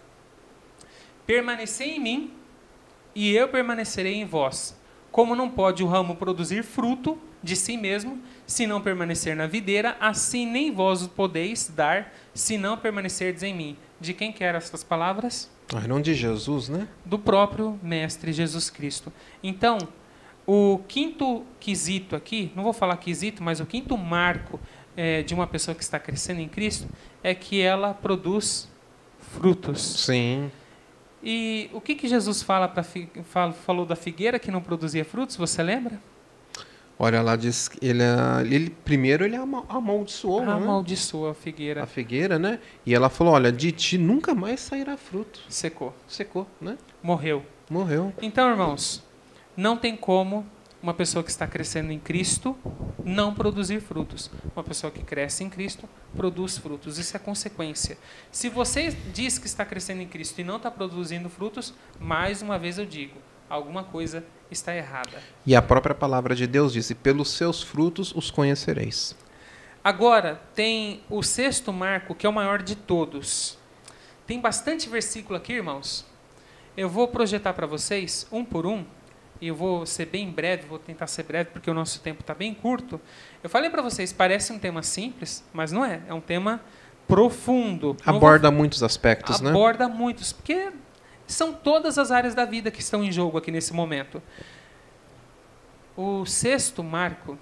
permanecei em mim e eu permanecerei em vós. Como não pode o ramo produzir fruto de si mesmo, se não permanecer na videira, assim nem vós o podeis dar, se não permanecerdes em mim. De quem que eram essas palavras? Não de Jesus, né? Do próprio Mestre Jesus Cristo. Então, o quinto quesito aqui, não vou falar quesito, mas o quinto marco de uma pessoa que está crescendo em Cristo é que ela produz frutos. Sim. E o que Jesus falou da figueira que não produzia frutos, você lembra? Olha, lá diz que primeiro ele amaldiçoou, né? Amaldiçoou a figueira. A figueira, né? E ela falou, olha, de ti nunca mais sairá fruto. Secou, né? morreu. Então, irmãos, não tem como uma pessoa que está crescendo em Cristo não produzir frutos. Uma pessoa que cresce em Cristo produz frutos. Isso é consequência. Se você diz que está crescendo em Cristo e não está produzindo frutos, mais uma vez eu digo, alguma coisa está errada. E a própria palavra de Deus diz, pelos seus frutos os conhecereis. Agora, tem o sexto marco, que é o maior de todos. Tem bastante versículo aqui, irmãos. Eu vou projetar para vocês, um por um, e eu vou ser bem breve, vou tentar ser breve, porque o nosso tempo está bem curto. Eu falei para vocês, parece um tema simples, mas não é. É um tema profundo. Aborda muitos aspectos, né? Aborda muitos, porque são todas as áreas da vida que estão em jogo aqui nesse momento. O sexto marco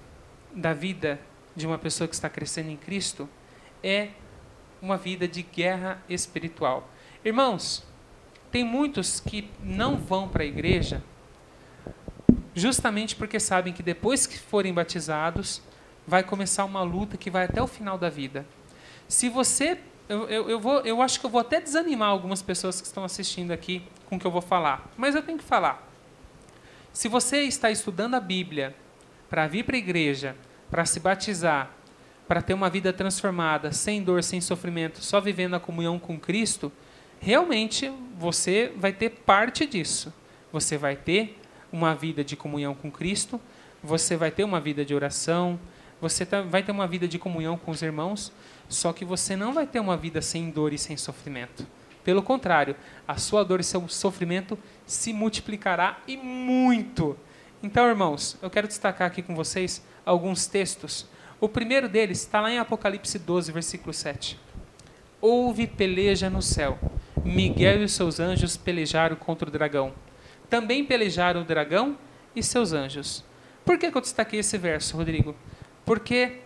da vida de uma pessoa que está crescendo em Cristo é uma vida de guerra espiritual. Irmãos, tem muitos que não vão para a igreja justamente porque sabem que depois que forem batizados, vai começar uma luta que vai até o final da vida. Se você... Eu acho que eu vou até desanimar algumas pessoas que estão assistindo aqui com o que eu vou falar, mas eu tenho que falar. Se você está estudando a Bíblia para vir para a igreja, para se batizar, para ter uma vida transformada, sem dor, sem sofrimento, só vivendo a comunhão com Cristo, realmente você vai ter parte disso. Você vai ter uma vida de comunhão com Cristo, você vai ter uma vida de oração, você vai ter uma vida de comunhão com os irmãos, só que você não vai ter uma vida sem dor e sem sofrimento. Pelo contrário, a sua dor e seu sofrimento se multiplicará e muito. Então, irmãos, eu quero destacar aqui com vocês alguns textos. O primeiro deles está lá em Apocalipse 12, versículo 7. Houve peleja no céu. Miguel e os seus anjos pelejaram contra o dragão. Também pelejaram o dragão e seus anjos. Por que eu destaquei esse verso, Rodrigo? Porque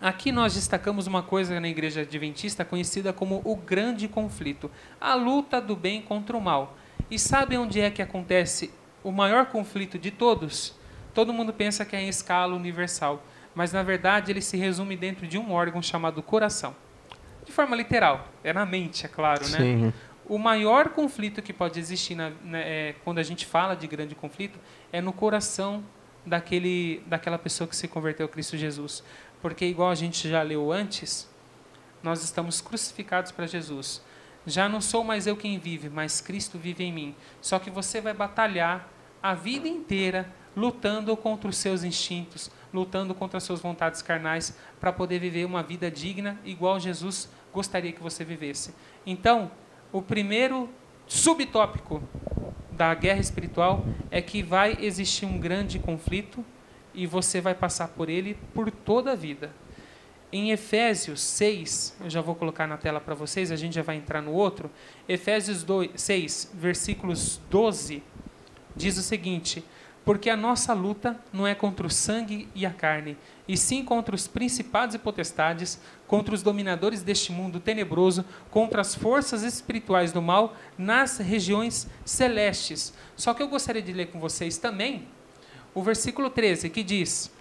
aqui nós destacamos uma coisa na igreja adventista conhecida como o grande conflito. A luta do bem contra o mal. E sabe onde é que acontece o maior conflito de todos? Todo mundo pensa que é em escala universal. Mas, na verdade, ele se resume dentro de um órgão chamado coração. De forma literal. É na mente, é claro, né? Sim. O maior conflito que pode existir quando a gente fala de grande conflito é no coração daquela pessoa que se converteu a Cristo Jesus. Porque, igual a gente já leu antes, nós estamos crucificados para Jesus. Já não sou mais eu quem vive, mas Cristo vive em mim. Só que você vai batalhar a vida inteira lutando contra os seus instintos, lutando contra as suas vontades carnais, para poder viver uma vida digna, igual Jesus gostaria que você vivesse. Então, o primeiro subtópico da guerra espiritual é que vai existir um grande conflito e você vai passar por ele por toda a vida. Em Efésios 6, eu já vou colocar na tela para vocês, a gente já vai entrar no outro. Efésios 6, versículos 12, diz o seguinte: porque a nossa luta não é contra o sangue e a carne, e sim contra os principados e potestades, contra os dominadores deste mundo tenebroso, contra as forças espirituais do mal nas regiões celestes. Só que eu gostaria de ler com vocês também o versículo 13, que diz: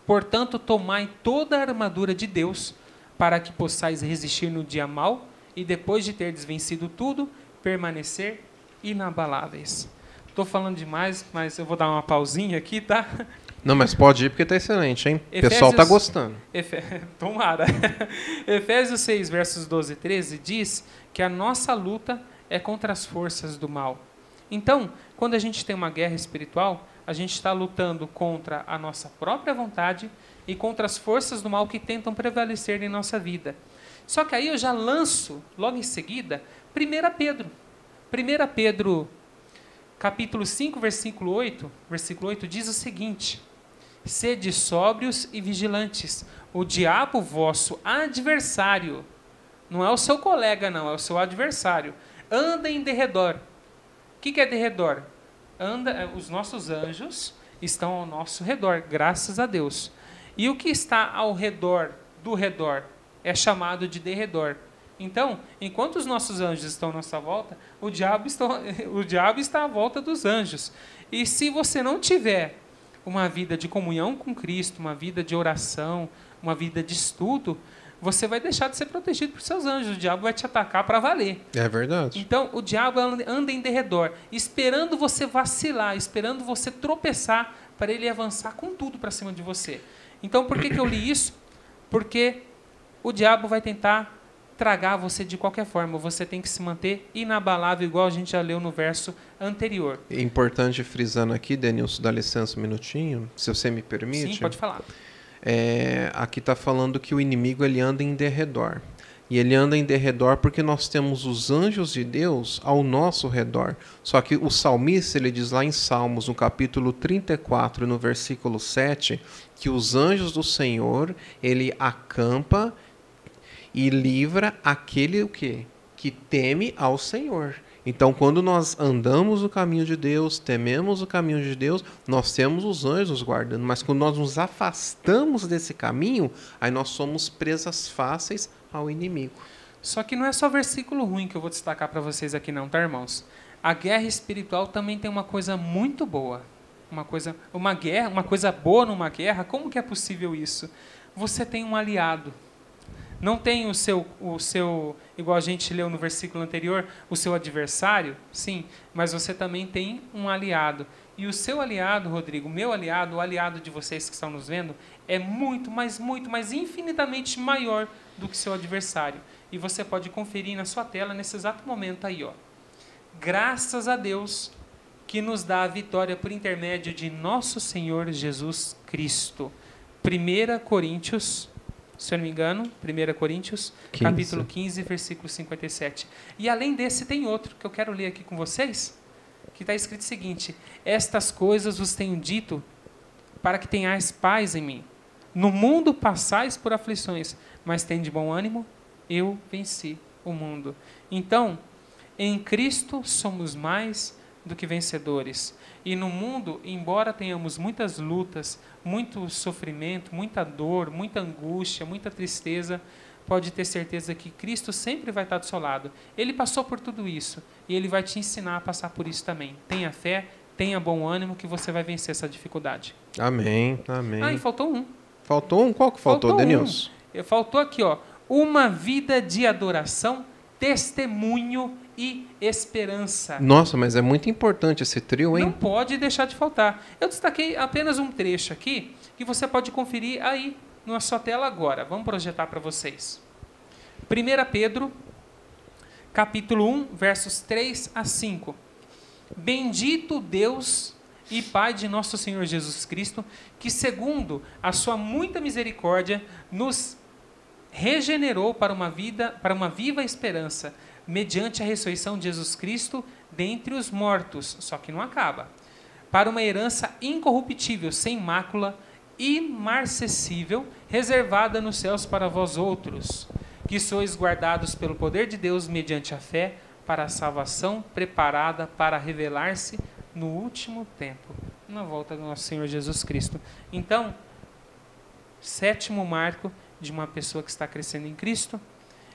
portanto, tomai toda a armadura de Deus, para que possais resistir no dia mau, e depois de terdes vencido tudo, permanecer inabaláveis. Estou falando demais, mas eu vou dar uma pausinha aqui, tá? Não, mas pode ir porque está excelente, hein? O pessoal está gostando. Tomara. Efésios 6, versos 12 e 13, diz que a nossa luta é contra as forças do mal. Então, quando a gente tem uma guerra espiritual, a gente está lutando contra a nossa própria vontade e contra as forças do mal que tentam prevalecer em nossa vida. Só que aí eu já lanço, logo em seguida, 1 Pedro. 1 Pedro, capítulo 5, versículo 8 diz o seguinte: sede sóbrios e vigilantes. O diabo, vosso adversário, não é o seu colega, não, é o seu adversário, anda em derredor. O que é derredor? Os nossos anjos estão ao nosso redor, graças a Deus. E o que está ao redor do redor é chamado de derredor. Então, enquanto os nossos anjos estão à nossa volta, o diabo está à volta dos anjos. E se você não tiver uma vida de comunhão com Cristo, uma vida de oração, uma vida de estudo, você vai deixar de ser protegido por seus anjos. O diabo vai te atacar para valer. É verdade. Então, o diabo anda em derredor, esperando você vacilar, esperando você tropeçar, para ele avançar com tudo para cima de você. Então, por que eu li isso? Porque o diabo vai tentar tragar você de qualquer forma. Você tem que se manter inabalável, igual a gente já leu no verso anterior. É importante frisando aqui, Denilson, dá licença um minutinho, se você me permite. Sim, pode falar. Aqui está falando que o inimigo ele anda em derredor. E ele anda em derredor porque nós temos os anjos de Deus ao nosso redor. Só que o salmista, ele diz lá em Salmos, no capítulo 34, no versículo 7, que os anjos do Senhor, ele acampa e livra aquele o quê? Que teme ao Senhor. Então, quando nós andamos o caminho de Deus, tememos o caminho de Deus, nós temos os anjos nos guardando. Mas quando nós nos afastamos desse caminho, aí nós somos presas fáceis ao inimigo. Só que não é só versículo ruim que eu vou destacar para vocês aqui não, tá, irmãos? A guerra espiritual também tem uma coisa muito boa. Uma coisa boa numa guerra. Como que é possível isso? Você tem um aliado. Não tem o seu, igual a gente leu no versículo anterior, o seu adversário, sim, mas você também tem um aliado. E o seu aliado, Rodrigo, o meu aliado, o aliado de vocês que estão nos vendo, é muito, mas infinitamente maior do que seu adversário. E você pode conferir na sua tela nesse exato momento aí, ó. Graças a Deus que nos dá a vitória por intermédio de nosso Senhor Jesus Cristo. 1 Coríntios, se eu não me engano, 1 Coríntios, 15. Capítulo 15, versículo 57. E além desse tem outro que eu quero ler aqui com vocês, que está escrito o seguinte: estas coisas vos tenho dito para que tenhais paz em mim. No mundo passais por aflições, mas tende bom ânimo, eu venci o mundo. Então, em Cristo somos mais do que vencedores. E no mundo, embora tenhamos muitas lutas, muito sofrimento, muita dor, muita angústia, muita tristeza, pode ter certeza que Cristo sempre vai estar do seu lado. Ele passou por tudo isso e Ele vai te ensinar a passar por isso também. Tenha fé, tenha bom ânimo que você vai vencer essa dificuldade. Amém, amém. Ah, e faltou um. Faltou um? Qual que faltou, Denilson? Faltou aqui, ó. Uma vida de adoração, testemunho e esperança. Nossa, mas é muito importante esse trio, hein? Não pode deixar de faltar. Eu destaquei apenas um trecho aqui que você pode conferir aí na sua tela agora. Vamos projetar para vocês. 1 Pedro, capítulo 1, versos 3 a 5. Bendito Deus e Pai de nosso Senhor Jesus Cristo, que segundo a sua muita misericórdia nos regenerou para uma viva esperança, mediante a ressurreição de Jesus Cristo dentre os mortos, só que não acaba, para uma herança incorruptível, sem mácula, imarcessível, reservada nos céus para vós outros, que sois guardados pelo poder de Deus mediante a fé, para a salvação preparada para revelar-se no último tempo, na volta do nosso Senhor Jesus Cristo. Então, sétimo marco de uma pessoa que está crescendo em Cristo: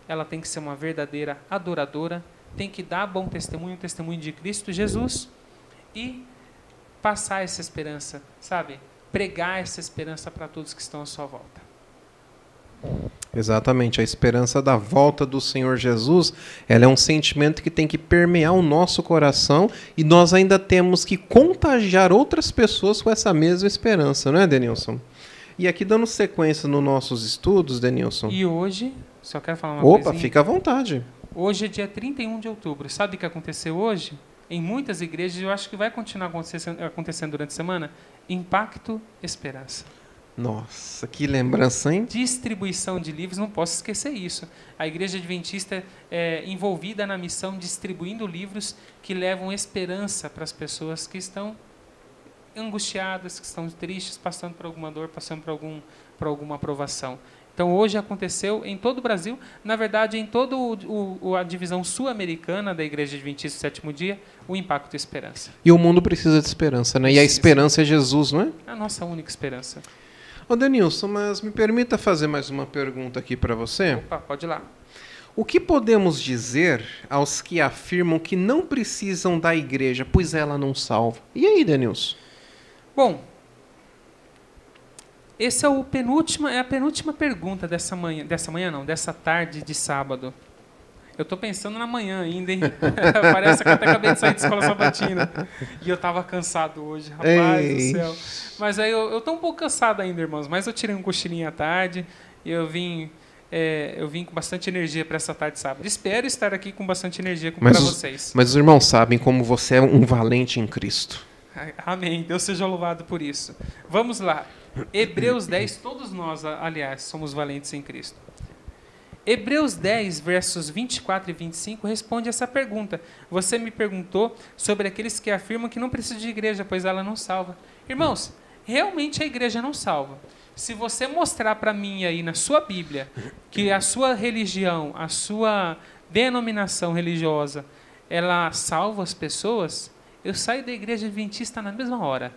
ela tem que ser uma verdadeira adoradora, tem que dar bom testemunho, testemunho de Cristo Jesus, e passar essa esperança, sabe? Pregar essa esperança para todos que estão à sua volta. Exatamente, a esperança da volta do Senhor Jesus, ela é um sentimento que tem que permear o nosso coração, e nós ainda temos que contagiar outras pessoas com essa mesma esperança, não é, Denilson? E aqui, dando sequência nos nossos estudos, Denilson. E hoje, só quero falar uma coisa. Opa, fica à vontade. Hoje é dia 31 de outubro. Sabe o que aconteceu hoje? Em muitas igrejas, eu acho que vai continuar acontecendo durante a semana, Impacto Esperança. Nossa, que lembrança, hein? Distribuição de livros, não posso esquecer isso. A Igreja Adventista é envolvida na missão, distribuindo livros que levam esperança para as pessoas que estão angustiadas, que estão tristes, passando por alguma dor, passando por alguma provação. Então, hoje aconteceu em todo o Brasil, na verdade, em toda a divisão sul-americana da Igreja Adventista do Sétimo Dia, o Impacto Esperança. E o mundo precisa de esperança, né? E a esperança é Jesus, não é? A nossa única esperança. Ô, Denilson, mas me permita fazer mais uma pergunta aqui para você. Opa, pode ir lá. O que podemos dizer aos que afirmam que não precisam da igreja, pois ela não salva? E aí, Denilson? Bom, essa é a penúltima pergunta dessa tarde de sábado. Eu estou pensando na manhã ainda, hein? Parece que eu até acabei de sair de escola sabatina. E eu estava cansado hoje, rapaz do céu. Mas aí eu estou um pouco cansado ainda, irmãos. Mas eu tirei um cochilinho à tarde e eu vim com bastante energia para essa tarde de sábado. Espero estar aqui com bastante energia para vocês. Mas os irmãos sabem como você é um valente em Cristo. Amém. Deus seja louvado por isso. Vamos lá. Hebreus 10, todos nós, aliás, somos valentes em Cristo. Hebreus 10, versos 24 e 25, responde essa pergunta. Você me perguntou sobre aqueles que afirmam que não precisam de igreja, pois ela não salva. Irmãos, realmente a igreja não salva. Se você mostrar para mim aí na sua Bíblia que a sua religião, a sua denominação religiosa, ela salva as pessoas, eu saio da igreja adventista na mesma hora.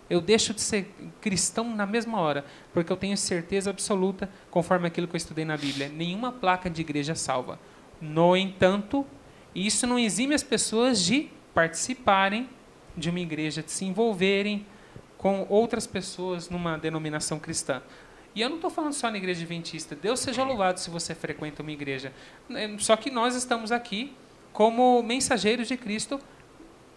Eu deixo de ser cristão na mesma hora, porque eu tenho certeza absoluta, conforme aquilo que eu estudei na Bíblia, nenhuma placa de igreja salva. No entanto, isso não exime as pessoas de participarem de uma igreja, de se envolverem com outras pessoas numa denominação cristã. E eu não estou falando só na igreja adventista. Deus seja louvado se você frequenta uma igreja. Só que nós estamos aqui como mensageiros de Cristo,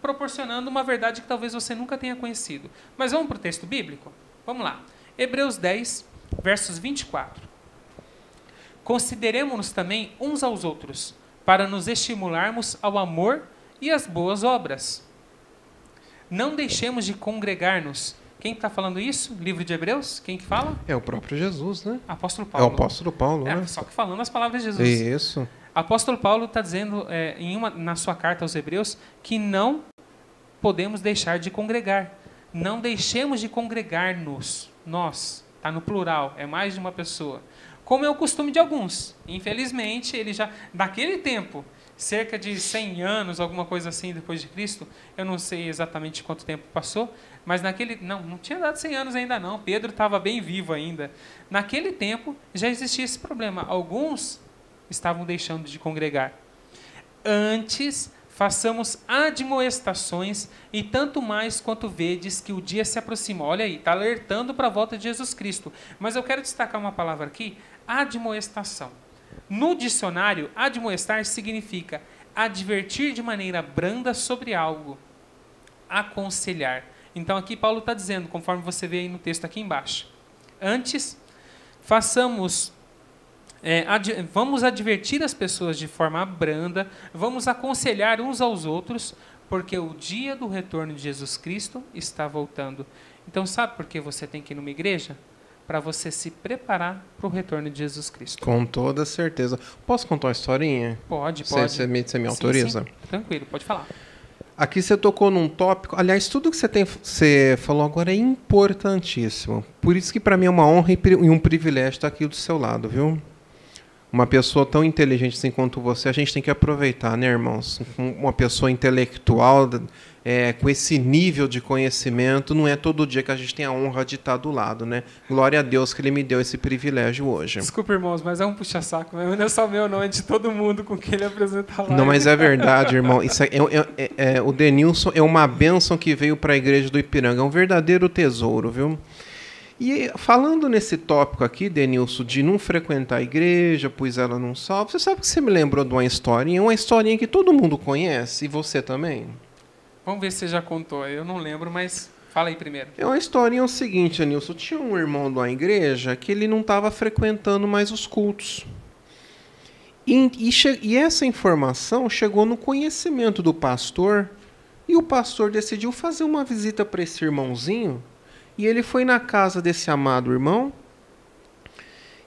proporcionando uma verdade que talvez você nunca tenha conhecido. Mas vamos para o texto bíblico? Vamos lá. Hebreus 10, versos 24. Consideremo-nos também uns aos outros, para nos estimularmos ao amor e às boas obras. Não deixemos de congregar-nos. Quem está falando isso? Livro de Hebreus? Quem que fala? É o próprio Jesus, né? Apóstolo Paulo. É o apóstolo Paulo, né? Só que falando as palavras de Jesus. Isso. Apóstolo Paulo está dizendo na sua carta aos Hebreus que não podemos deixar de congregar. Não deixemos de congregar-nos. Nós. Está no plural. É mais de uma pessoa. Como é o costume de alguns. Infelizmente, ele já... Naquele tempo, cerca de 100 anos, alguma coisa assim, depois de Cristo, eu não sei exatamente quanto tempo passou, mas naquele... Não tinha dado 100 anos ainda não. Pedro estava bem vivo ainda. Naquele tempo, já existia esse problema. Alguns estavam deixando de congregar. Antes, façamos admoestações, e tanto mais quanto vedes que o dia se aproxima. Olha aí, está alertando para a volta de Jesus Cristo. Mas eu quero destacar uma palavra aqui, admoestação. No dicionário, admoestar significa advertir de maneira branda sobre algo, aconselhar. Então aqui Paulo está dizendo, conforme você vê aí no texto aqui embaixo. Antes, vamos advertir as pessoas de forma branda, vamos aconselhar uns aos outros, porque o dia do retorno de Jesus Cristo está voltando. Então, sabe por que você tem que ir numa igreja? Para você se preparar para o retorno de Jesus Cristo. Com toda certeza. Posso contar uma historinha? Pode. Você me autoriza? Sim. Tranquilo, pode falar. Aqui você tocou num tópico... Aliás, tudo que você falou agora é importantíssimo. Por isso que para mim é uma honra e um privilégio estar aqui do seu lado, viu? Uma pessoa tão inteligente assim quanto você, a gente tem que aproveitar, né, irmãos? Uma pessoa intelectual, com esse nível de conhecimento, não é todo dia que a gente tem a honra de estar do lado, né? Glória a Deus que Ele me deu esse privilégio hoje. Desculpa, irmãos, mas é um puxa-saco mesmo. Não é só meu, não, é de todo mundo com quem ele apresenta lá. Não, mas é verdade, irmão. Isso o Denilson é uma bênção que veio para a igreja do Ipiranga. É um verdadeiro tesouro, viu? E falando nesse tópico aqui, Denilson, de não frequentar a igreja, pois ela não salva, você sabe que você me lembrou de uma historinha que todo mundo conhece, e você também? Vamos ver se você já contou. Eu não lembro, mas fala aí primeiro. É uma historinha o seguinte, Denilson. Tinha um irmão de uma igreja que ele não estava frequentando mais os cultos. E essa informação chegou no conhecimento do pastor, e o pastor decidiu fazer uma visita para esse irmãozinho E ele foi na casa desse amado irmão,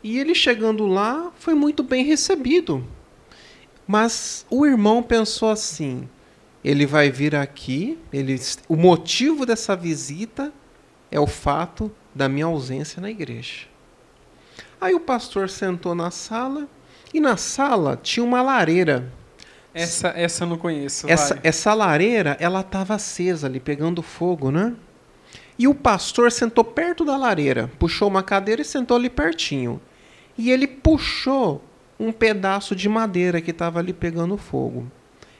e ele chegando lá foi muito bem recebido. Mas o irmão pensou assim, ele vai vir aqui, o motivo dessa visita é o fato da minha ausência na igreja. Aí o pastor sentou na sala, e na sala tinha uma lareira. Essa eu não conheço. Essa lareira, ela estava acesa ali, pegando fogo, né? E o pastor sentou perto da lareira, puxou uma cadeira e sentou ali pertinho. E ele puxou um pedaço de madeira que estava ali pegando fogo.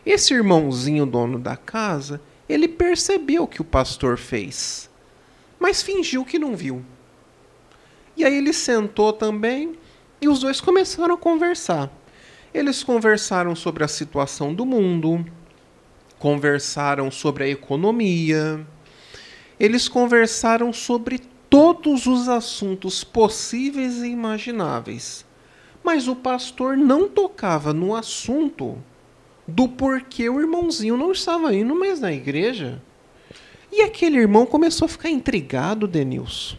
Esse irmãozinho, dono da casa, ele percebeu o que o pastor fez, mas fingiu que não viu. E aí ele sentou também e os dois começaram a conversar. Eles conversaram sobre a situação do mundo, conversaram sobre a economia, eles conversaram sobre todos os assuntos possíveis e imagináveis. Mas o pastor não tocava no assunto do porquê o irmãozinho não estava indo mais na igreja. E aquele irmão começou a ficar intrigado, Denilson.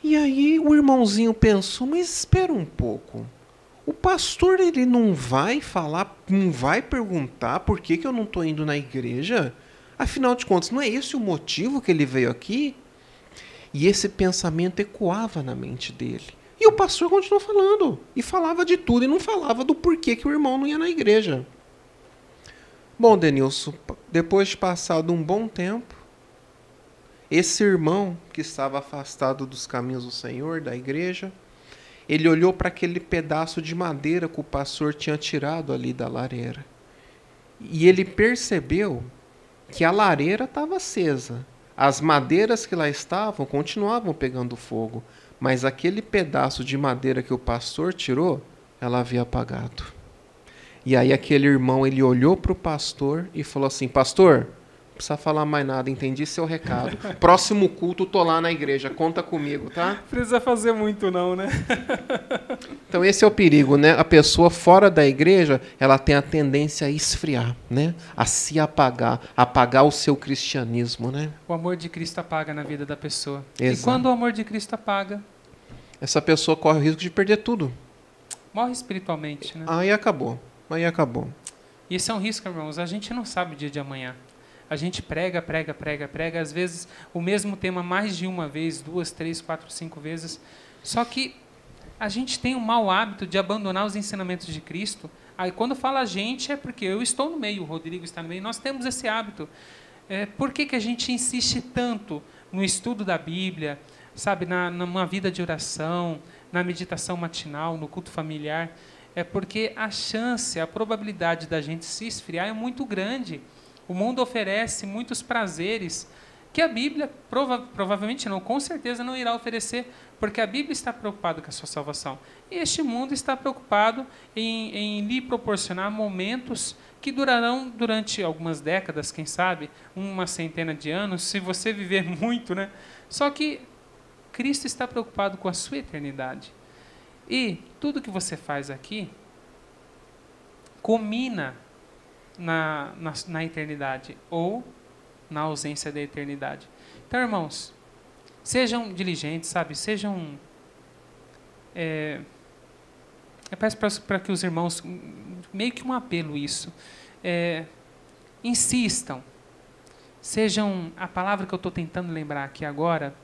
E aí o irmãozinho pensou, mas espera um pouco. O pastor ele não vai falar, não vai perguntar por que eu não estou indo na igreja? Afinal de contas, não é esse o motivo que ele veio aqui? E esse pensamento ecoava na mente dele. E o pastor continuou falando. E falava de tudo e não falava do porquê que o irmão não ia na igreja. Bom, Denilson, depois de passado um bom tempo, esse irmão que estava afastado dos caminhos do Senhor, da igreja, ele olhou para aquele pedaço de madeira que o pastor tinha tirado ali da lareira. E ele percebeu que a lareira estava acesa. As madeiras que lá estavam continuavam pegando fogo. Mas aquele pedaço de madeira que o pastor tirou, ela havia apagado. E aí aquele irmão, ele olhou para o pastor e falou assim, pastor, não precisa falar mais nada, entendi seu recado. Próximo culto, tô lá na igreja, conta comigo, tá? Precisa fazer muito não, né? Então esse é o perigo, né? A pessoa fora da igreja, ela tem a tendência a esfriar, né? A se apagar o seu cristianismo, né? O amor de Cristo apaga na vida da pessoa. Exato. E quando o amor de Cristo apaga, essa pessoa corre o risco de perder tudo. Morre espiritualmente, né? Aí acabou. E esse é um risco, irmãos. A gente não sabe o dia de amanhã. A gente prega. Às vezes o mesmo tema mais de uma vez, 2, 3, 4, 5 vezes. Só que a gente tem o mau hábito de abandonar os ensinamentos de Cristo. Aí quando fala a gente é porque eu estou no meio, o Rodrigo está no meio. Nós temos esse hábito. Por que a gente insiste tanto no estudo da Bíblia, sabe, numa vida de oração, na meditação matinal, no culto familiar? É porque a probabilidade da gente se esfriar é muito grande. O mundo oferece muitos prazeres que a Bíblia provavelmente não, com certeza não irá oferecer, porque a Bíblia está preocupada com a sua salvação. E este mundo está preocupado em lhe proporcionar momentos que durarão durante algumas décadas, quem sabe, uma centena de anos, se você viver muito, né? Só que Cristo está preocupado com a sua eternidade. E tudo que você faz aqui culmina na eternidade ou na ausência da eternidade. Então, irmãos, sejam diligentes, sabe? Sejam... eu peço para que os irmãos, meio que um apelo isso, insistam, sejam, a palavra que eu estou tentando lembrar aqui agora,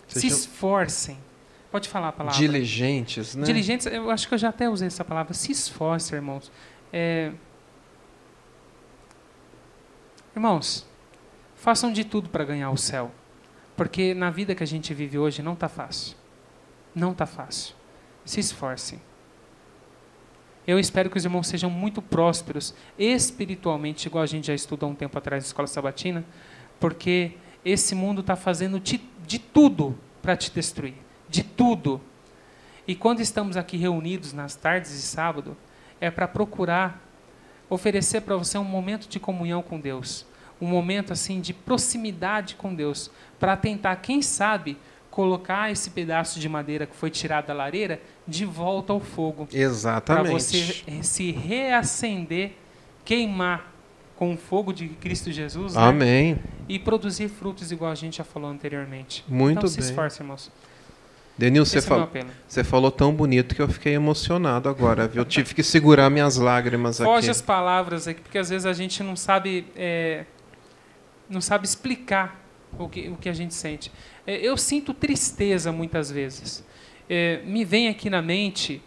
se esforcem. Pode falar a palavra. Diligentes, né? Diligentes, eu acho que eu já até usei essa palavra. Se esforcem, irmãos. Irmãos, façam de tudo para ganhar o céu. Porque na vida que a gente vive hoje não está fácil. Não está fácil. Se esforcem. Eu espero que os irmãos sejam muito prósperos espiritualmente, igual a gente já estudou um tempo atrás na Escola Sabatina, porque esse mundo está fazendo de tudo para te destruir. De tudo. E quando estamos aqui reunidos nas tardes de sábado, é para procurar oferecer para você um momento de comunhão com Deus, um momento assim de proximidade com Deus, para tentar, quem sabe, colocar esse pedaço de madeira que foi tirado da lareira de volta ao fogo. Exatamente. Para você se reacender, queimar com o fogo de Cristo Jesus. Amém. Né? e produzir frutos igual a gente já falou anteriormente. Muito então se bem. esforce, irmãos. Denilson, Esse é o meu apelo. você falou tão bonito que eu fiquei emocionado agora, viu? Eu tive que segurar minhas lágrimas aqui. Foge as palavras aqui, porque às vezes a gente não sabe explicar o que a gente sente. Eu sinto tristeza muitas vezes. Me vem aqui na mente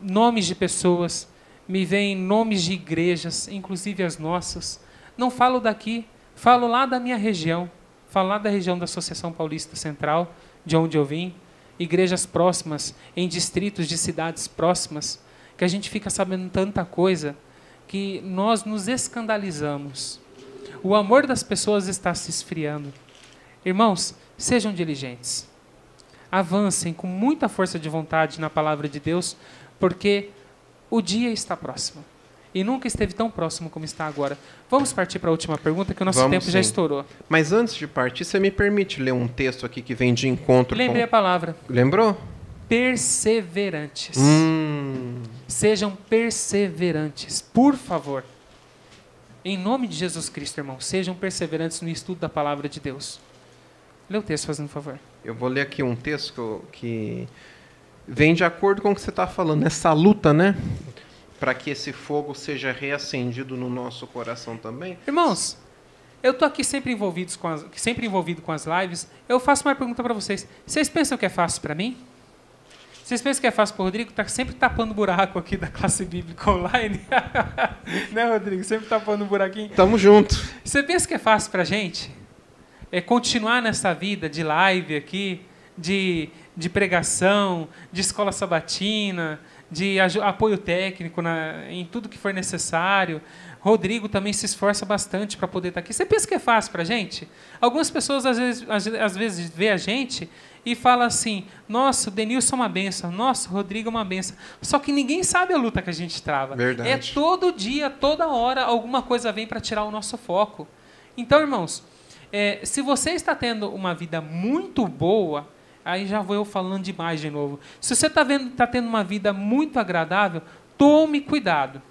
nomes de pessoas, me vem nomes de igrejas, inclusive as nossas. Não falo daqui, falo lá da minha região, falo lá da região da Associação Paulista Central, de onde eu vim, igrejas próximas, em distritos de cidades próximas, que a gente fica sabendo tanta coisa que nós nos escandalizamos. O amor das pessoas está se esfriando. Irmãos, sejam diligentes. Avancem com muita força de vontade na palavra de Deus, porque o dia está próximo. E nunca esteve tão próximo como está agora. Vamos partir para a última pergunta, que o nosso tempo já estourou. Mas antes de partir, você me permite ler um texto aqui que vem de encontro Lembrei a palavra. Lembrou? Perseverantes. Sejam perseverantes, por favor. Em nome de Jesus Cristo, irmão, sejam perseverantes no estudo da palavra de Deus. Lê o texto, fazendo favor. Eu vou ler aqui um texto que vem de acordo com o que você está falando. Essa luta, né? Para que esse fogo seja reacendido no nosso coração também. Irmãos, eu estou aqui sempre envolvido com as lives. Eu faço uma pergunta para vocês. Vocês pensam que é fácil para mim? Vocês pensam que é fácil para o Rodrigo? Está sempre tapando buraco aqui da classe bíblica online. Né, Rodrigo? Sempre tapando um buraquinho. Tamo junto. Você pensa que é fácil para a gente? Continuar nessa vida de live aqui, de pregação, de escola sabatina, de apoio técnico em tudo que for necessário. Rodrigo também se esforça bastante para poder estar aqui. Você pensa que é fácil para a gente? Algumas pessoas às vezes vê a gente e fala assim: nossa, o Denilson é uma benção, nossa, o Rodrigo é uma benção. Só que ninguém sabe a luta que a gente trava. Verdade. Todo dia, toda hora, alguma coisa vem para tirar o nosso foco. Então, irmãos, se você está tendo uma vida muito boa, aí já vou eu falando demais de novo. Se você está tendo uma vida muito agradável, tome cuidado.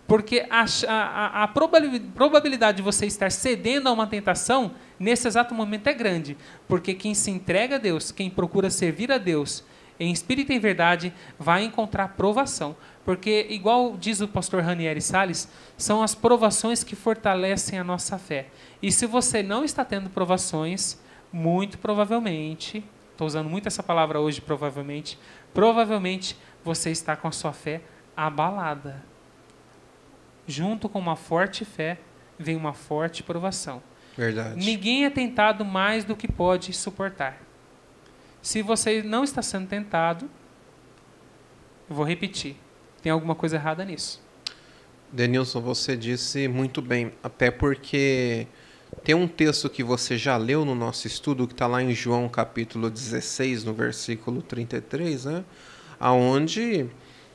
Porque a probabilidade de você estar cedendo a uma tentação, nesse exato momento, é grande. Porque quem se entrega a Deus, quem procura servir a Deus, em espírito e em verdade, vai encontrar provação. Porque, igual diz o pastor Ranieri Salles, são as provações que fortalecem a nossa fé. E se você não está tendo provações, muito provavelmente, estou usando muito essa palavra hoje, provavelmente você está com a sua fé abalada. Junto com uma forte fé, vem uma forte provação. Verdade. Ninguém é tentado mais do que pode suportar. Se você não está sendo tentado, eu vou repetir, tem alguma coisa errada nisso. Denilson, você disse muito bem, até porque tem um texto que você já leu no nosso estudo, que está lá em João capítulo 16, no versículo 33, né? Onde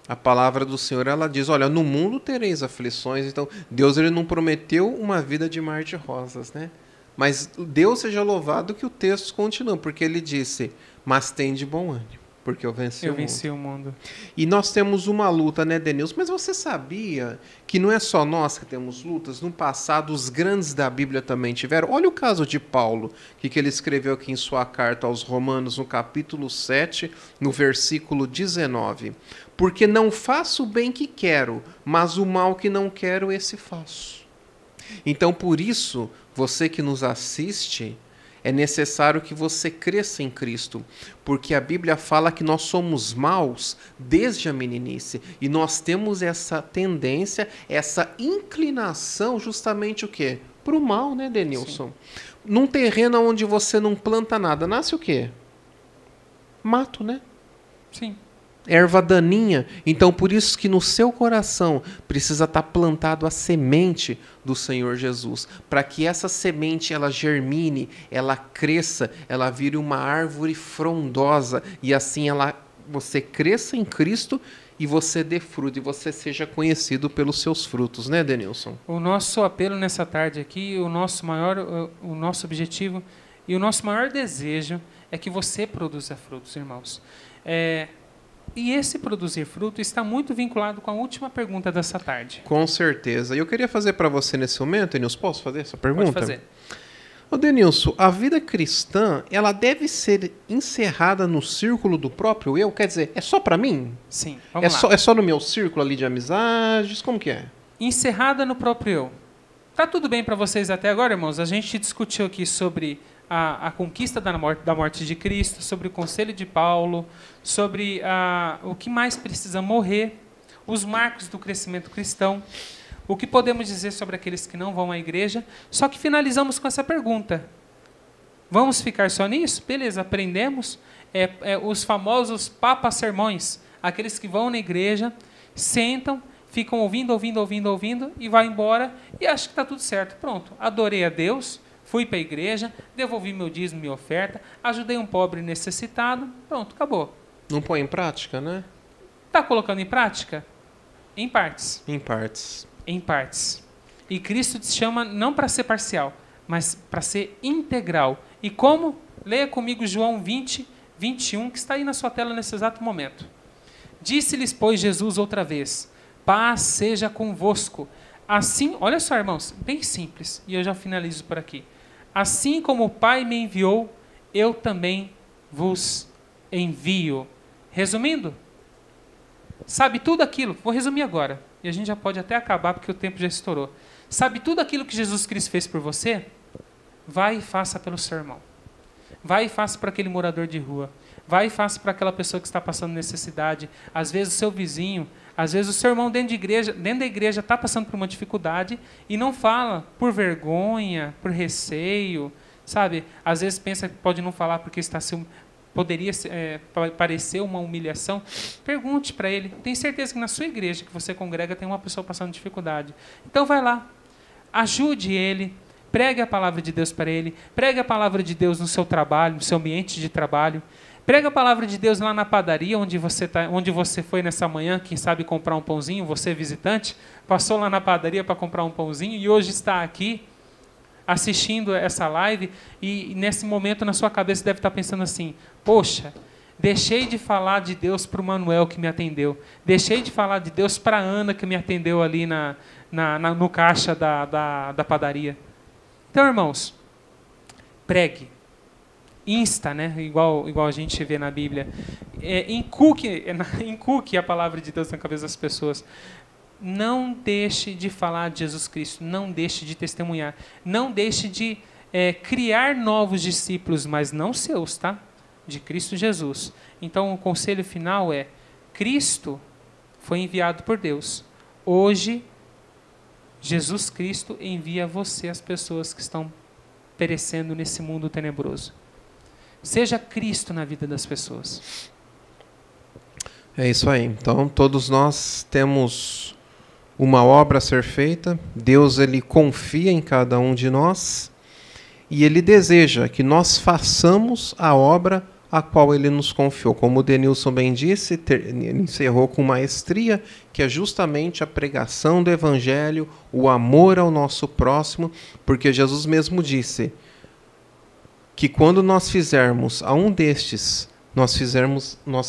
a palavra do Senhor, ela diz, olha, no mundo tereis aflições. Então, Deus, ele não prometeu uma vida de mar de rosas, né? Mas Deus seja louvado que o texto continua, porque ele disse, mas tem de bom ânimo, porque eu venci o mundo. E nós temos uma luta, né, Denilson? Mas você sabia que não é só nós que temos lutas? No passado, os grandes da Bíblia também tiveram. Olha o caso de Paulo, que ele escreveu aqui em sua carta aos Romanos, no capítulo 7, no versículo 19. Porque não faço o bem que quero, mas o mal que não quero, esse faço. Então, por isso, você que nos assiste, é necessário que você cresça em Cristo, porque a Bíblia fala que nós somos maus desde a meninice, e nós temos essa tendência, essa inclinação, justamente o quê? Para o mal, né, Denilson? Sim. Num terreno onde você não planta nada, nasce o quê? Mato, né? Sim. Erva daninha. Então, por isso que no seu coração precisa estar plantado a semente do Senhor Jesus, para que essa semente ela germine, ela cresça, ela vire uma árvore frondosa, e assim você cresça em Cristo e você dê fruto, e você seja conhecido pelos seus frutos, né, Denilson? O nosso apelo nessa tarde aqui, o nosso objetivo e o nosso maior desejo é que você produza frutos, irmãos. E esse produzir fruto está muito vinculado com a última pergunta dessa tarde. Com certeza. E eu queria fazer para você nesse momento, Denilson, posso fazer essa pergunta? Pode fazer. Ô Denilson, a vida cristã, ela deve ser encerrada no círculo do próprio eu? Quer dizer, é só para mim? Sim, vamos lá. É só no meu círculo ali de amizades? Como que é? Encerrada no próprio eu. Tá tudo bem para vocês até agora, irmãos? A gente discutiu aqui sobre a conquista da morte de Cristo, sobre o conselho de Paulo, sobre o que mais precisa morrer, os marcos do crescimento cristão, o que podemos dizer sobre aqueles que não vão à igreja. Só que finalizamos com essa pergunta. Vamos ficar só nisso? Beleza, aprendemos. Os famosos papas-sermões, aqueles que vão na igreja, sentam, ficam ouvindo e vai embora e acham que está tudo certo. Pronto, adorei a Deus, fui para a igreja, devolvi meu dízimo e minha oferta, ajudei um pobre necessitado, pronto, acabou. Não põe em prática, né? Está colocando em prática? Em partes. Em partes. Em partes. E Cristo te chama não para ser parcial, mas para ser integral. E como? Leia comigo João 20, 21, que está aí na sua tela nesse exato momento. Disse-lhes, pois, Jesus outra vez: paz seja convosco. Assim, olha só, irmãos, bem simples, e eu já finalizo por aqui. Assim como o Pai me enviou, eu também vos envio. Resumindo, sabe tudo aquilo, vou resumir agora, e a gente já pode até acabar porque o tempo já estourou. Sabe tudo aquilo que Jesus Cristo fez por você? Vai e faça pelo seu irmão. Vai e faça para aquele morador de rua. Vai e faça para aquela pessoa que está passando necessidade. Às vezes o seu vizinho, às vezes o seu irmão dentro da igreja está passando por uma dificuldade e não fala por vergonha, por receio, sabe? Às vezes pensa que pode não falar porque poderia parecer uma humilhação. Pergunte para ele. Tenho certeza que na sua igreja que você congrega tem uma pessoa passando dificuldade. Então vai lá, ajude ele, pregue a palavra de Deus para ele, pregue a palavra de Deus no seu trabalho, no seu ambiente de trabalho. Prega a palavra de Deus lá na padaria onde você foi nessa manhã, quem sabe comprar um pãozinho, você visitante, passou lá na padaria para comprar um pãozinho e hoje está aqui assistindo essa live e nesse momento na sua cabeça deve estar pensando assim: poxa, deixei de falar de Deus para o Manuel que me atendeu, deixei de falar de Deus para a Ana que me atendeu ali no caixa da padaria. Então, irmãos, pregue. Insta, né? igual a gente vê na Bíblia. Inculque a palavra de Deus na cabeça das pessoas. Não deixe de falar de Jesus Cristo. Não deixe de testemunhar. Não deixe de criar novos discípulos, mas não seus, tá? De Cristo Jesus. Então, o conselho final é: Cristo foi enviado por Deus. Hoje, Jesus Cristo envia você as pessoas que estão perecendo nesse mundo tenebroso. Seja Cristo na vida das pessoas. É isso aí. Então, todos nós temos uma obra a ser feita. Deus, ele confia em cada um de nós e ele deseja que nós façamos a obra a qual ele nos confiou. Como o Denilson bem disse, ele encerrou com maestria, que é justamente a pregação do Evangelho, o amor ao nosso próximo, porque Jesus mesmo disse que quando nós fizermos a um destes, nós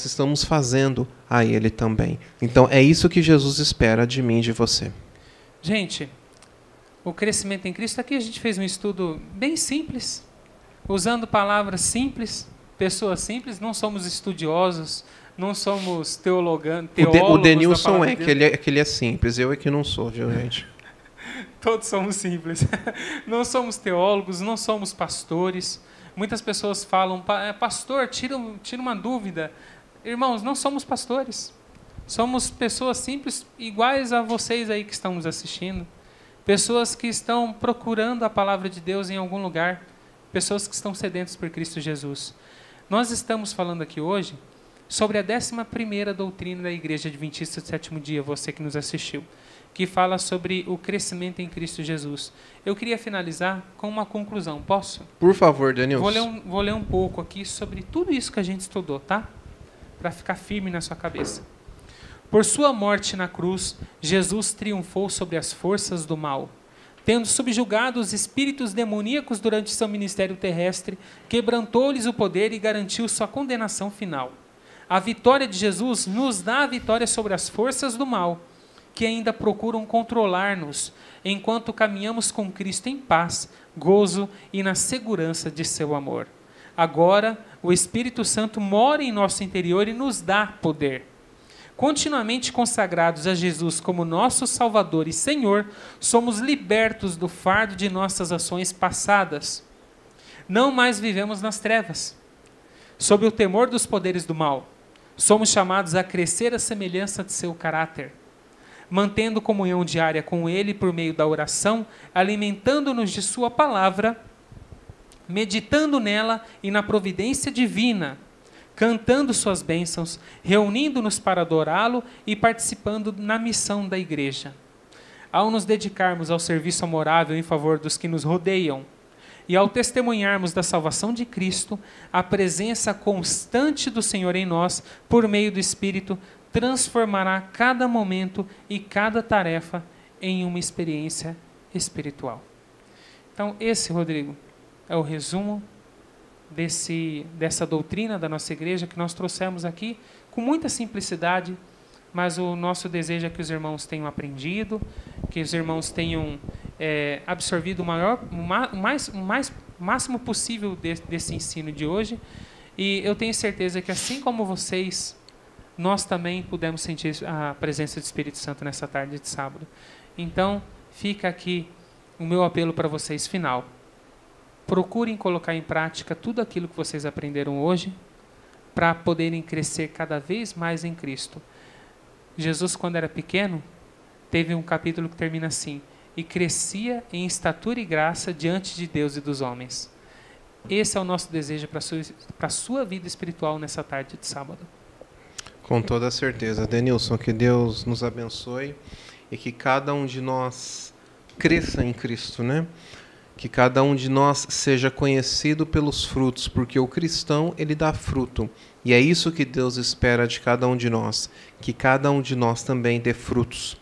estamos fazendo a ele também. Então é isso que Jesus espera de mim e de você. Gente, o crescimento em Cristo, aqui a gente fez um estudo bem simples, usando palavras simples, pessoas simples, não somos estudiosos, não somos teólogos. O Denilson que ele é simples, eu é que não sou, viu, gente? Todos somos simples. Não somos teólogos, não somos pastores. Muitas pessoas falam: pastor, tira uma dúvida. Irmãos, não somos pastores. Somos pessoas simples, iguais a vocês aí que estão nos assistindo. Pessoas que estão procurando a palavra de Deus em algum lugar. Pessoas que estão sedentas por Cristo Jesus. Nós estamos falando aqui hoje sobre a 11ª doutrina da Igreja Adventista do Sétimo Dia, você que nos assistiu, que fala sobre o crescimento em Cristo Jesus. Eu queria finalizar com uma conclusão, posso? Por favor, Denilson. Vou ler um pouco aqui sobre tudo isso que a gente estudou, tá? Para ficar firme na sua cabeça. Por sua morte na cruz, Jesus triunfou sobre as forças do mal. Tendo subjugado os espíritos demoníacos durante seu ministério terrestre, quebrantou-lhes o poder e garantiu sua condenação final. A vitória de Jesus nos dá a vitória sobre as forças do mal, que ainda procuram controlar-nos, enquanto caminhamos com Cristo em paz, gozo e na segurança de seu amor. Agora, o Espírito Santo mora em nosso interior e nos dá poder. Continuamente consagrados a Jesus como nosso Salvador e Senhor, somos libertos do fardo de nossas ações passadas. Não mais vivemos nas trevas, sob o temor dos poderes do mal. Somos chamados a crescer à semelhança de seu caráter, mantendo comunhão diária com Ele por meio da oração, alimentando-nos de sua palavra, meditando nela e na providência divina, cantando suas bênçãos, reunindo-nos para adorá-lo e participando na missão da igreja. Ao nos dedicarmos ao serviço amorável em favor dos que nos rodeiam, e ao testemunharmos da salvação de Cristo, a presença constante do Senhor em nós, por meio do Espírito, transformará cada momento e cada tarefa em uma experiência espiritual. Então, esse, Rodrigo, é o resumo dessa doutrina da nossa igreja que nós trouxemos aqui com muita simplicidade, mas o nosso desejo é que os irmãos tenham aprendido, que os irmãos tenham absorvido o máximo possível desse ensino de hoje. E eu tenho certeza que, assim como vocês, nós também pudemos sentir a presença do Espírito Santo nessa tarde de sábado. Então, fica aqui o meu apelo para vocês final. Procurem colocar em prática tudo aquilo que vocês aprenderam hoje para poderem crescer cada vez mais em Cristo. Jesus, quando era pequeno, teve um capítulo que termina assim: e crescia em estatura e graça diante de Deus e dos homens. Esse é o nosso desejo para a sua vida espiritual nessa tarde de sábado. Com toda certeza. Denilson, que Deus nos abençoe e que cada um de nós cresça em Cristo, né? Que cada um de nós seja conhecido pelos frutos, porque o cristão, ele dá fruto. E é isso que Deus espera de cada um de nós, que cada um de nós também dê frutos.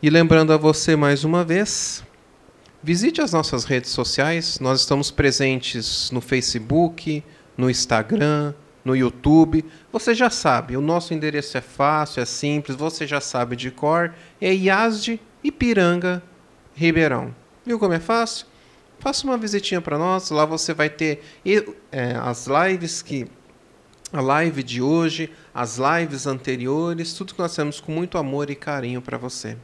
E lembrando a você mais uma vez, visite as nossas redes sociais. Nós estamos presentes no Facebook, no Instagram, no YouTube. Você já sabe, o nosso endereço é fácil, é simples, você já sabe de cor. É IASD Ipiranga, Ribeirão. Viu como é fácil? Faça uma visitinha para nós, lá você vai ter as lives a live de hoje, as lives anteriores, tudo que nós temos com muito amor e carinho para você.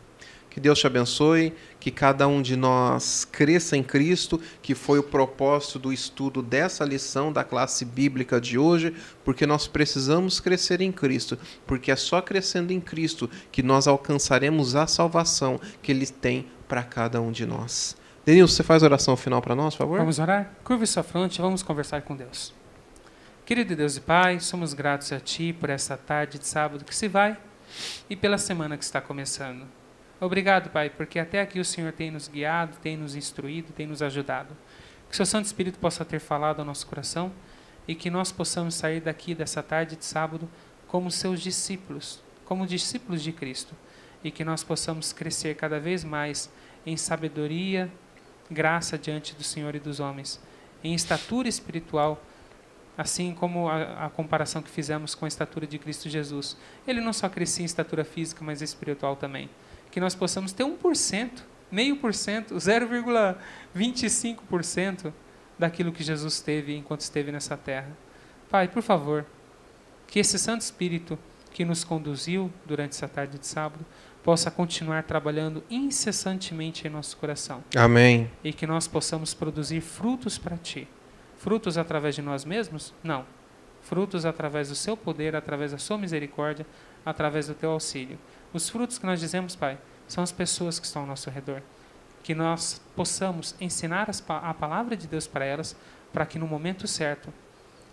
Que Deus te abençoe, que cada um de nós cresça em Cristo, que foi o propósito do estudo dessa lição da classe bíblica de hoje, porque nós precisamos crescer em Cristo, porque é só crescendo em Cristo que nós alcançaremos a salvação que Ele tem para cada um de nós. Denilson, você faz a oração final para nós, por favor? Vamos orar? Curve sua fronte e vamos conversar com Deus. Querido Deus e Pai, somos gratos a Ti por essa tarde de sábado que se vai e pela semana que está começando. Obrigado, Pai, porque até aqui o Senhor tem nos guiado, tem nos instruído, tem nos ajudado. Que o Seu Santo Espírito possa ter falado ao nosso coração e que nós possamos sair daqui dessa tarde de sábado como Seus discípulos, como discípulos de Cristo, e que nós possamos crescer cada vez mais em sabedoria, graça diante do Senhor e dos homens, em estatura espiritual, assim como a comparação que fizemos com a estatura de Cristo Jesus. Ele não só crescia em estatura física, mas espiritual também. Que nós possamos ter 1%, 0,5%, 0,25% daquilo que Jesus teve enquanto esteve nessa terra. Pai, por favor, que esse Santo Espírito que nos conduziu durante essa tarde de sábado possa continuar trabalhando incessantemente em nosso coração. Amém. E que nós possamos produzir frutos para Ti. Frutos através de nós mesmos? Não. Frutos através do Seu poder, através da Sua misericórdia, através do Teu auxílio. Os frutos que nós dizemos, Pai, são as pessoas que estão ao nosso redor. Que nós possamos ensinar a palavra de Deus para elas, para que no momento certo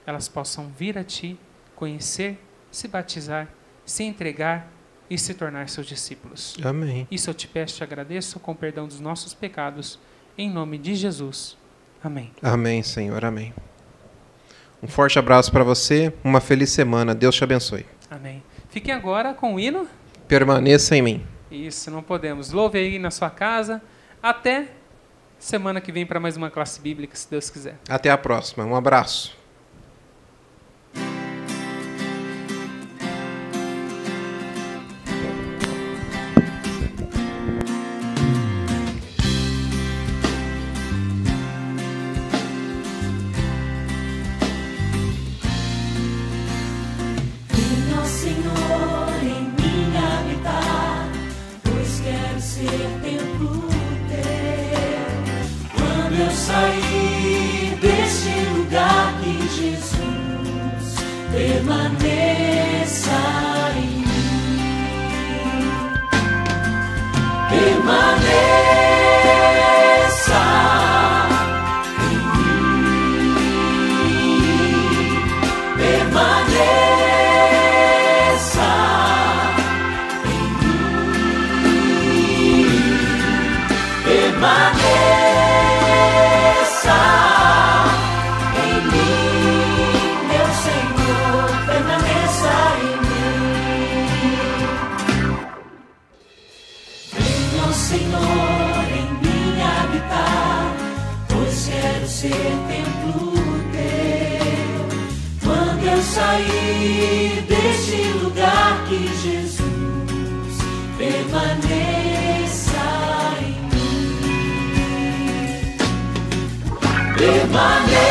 elas possam vir a Ti, conhecer, se batizar, se entregar e se tornar seus discípulos. Amém. Isso eu te peço e te agradeço com perdão dos nossos pecados, em nome de Jesus. Amém. Amém, Senhor. Amém. Um forte abraço para você, uma feliz semana. Deus te abençoe. Amém. Fiquem agora com o hino. Permaneça em mim. Isso, não podemos. Louve aí na sua casa. Até semana que vem para mais uma classe bíblica, se Deus quiser. Até a próxima. Um abraço. ser templo teu. Quando eu sair deste lugar, que Jesus permaneça em mim. Permaneça em mim. Permaneça em mim. Permaneça em mim, meu Senhor, permaneça em mim. Venha, Senhor, em mim habitar, pois quero ser templo teu. Quando eu sair deste lugar, que Jesus permaneça em mim. Permaneça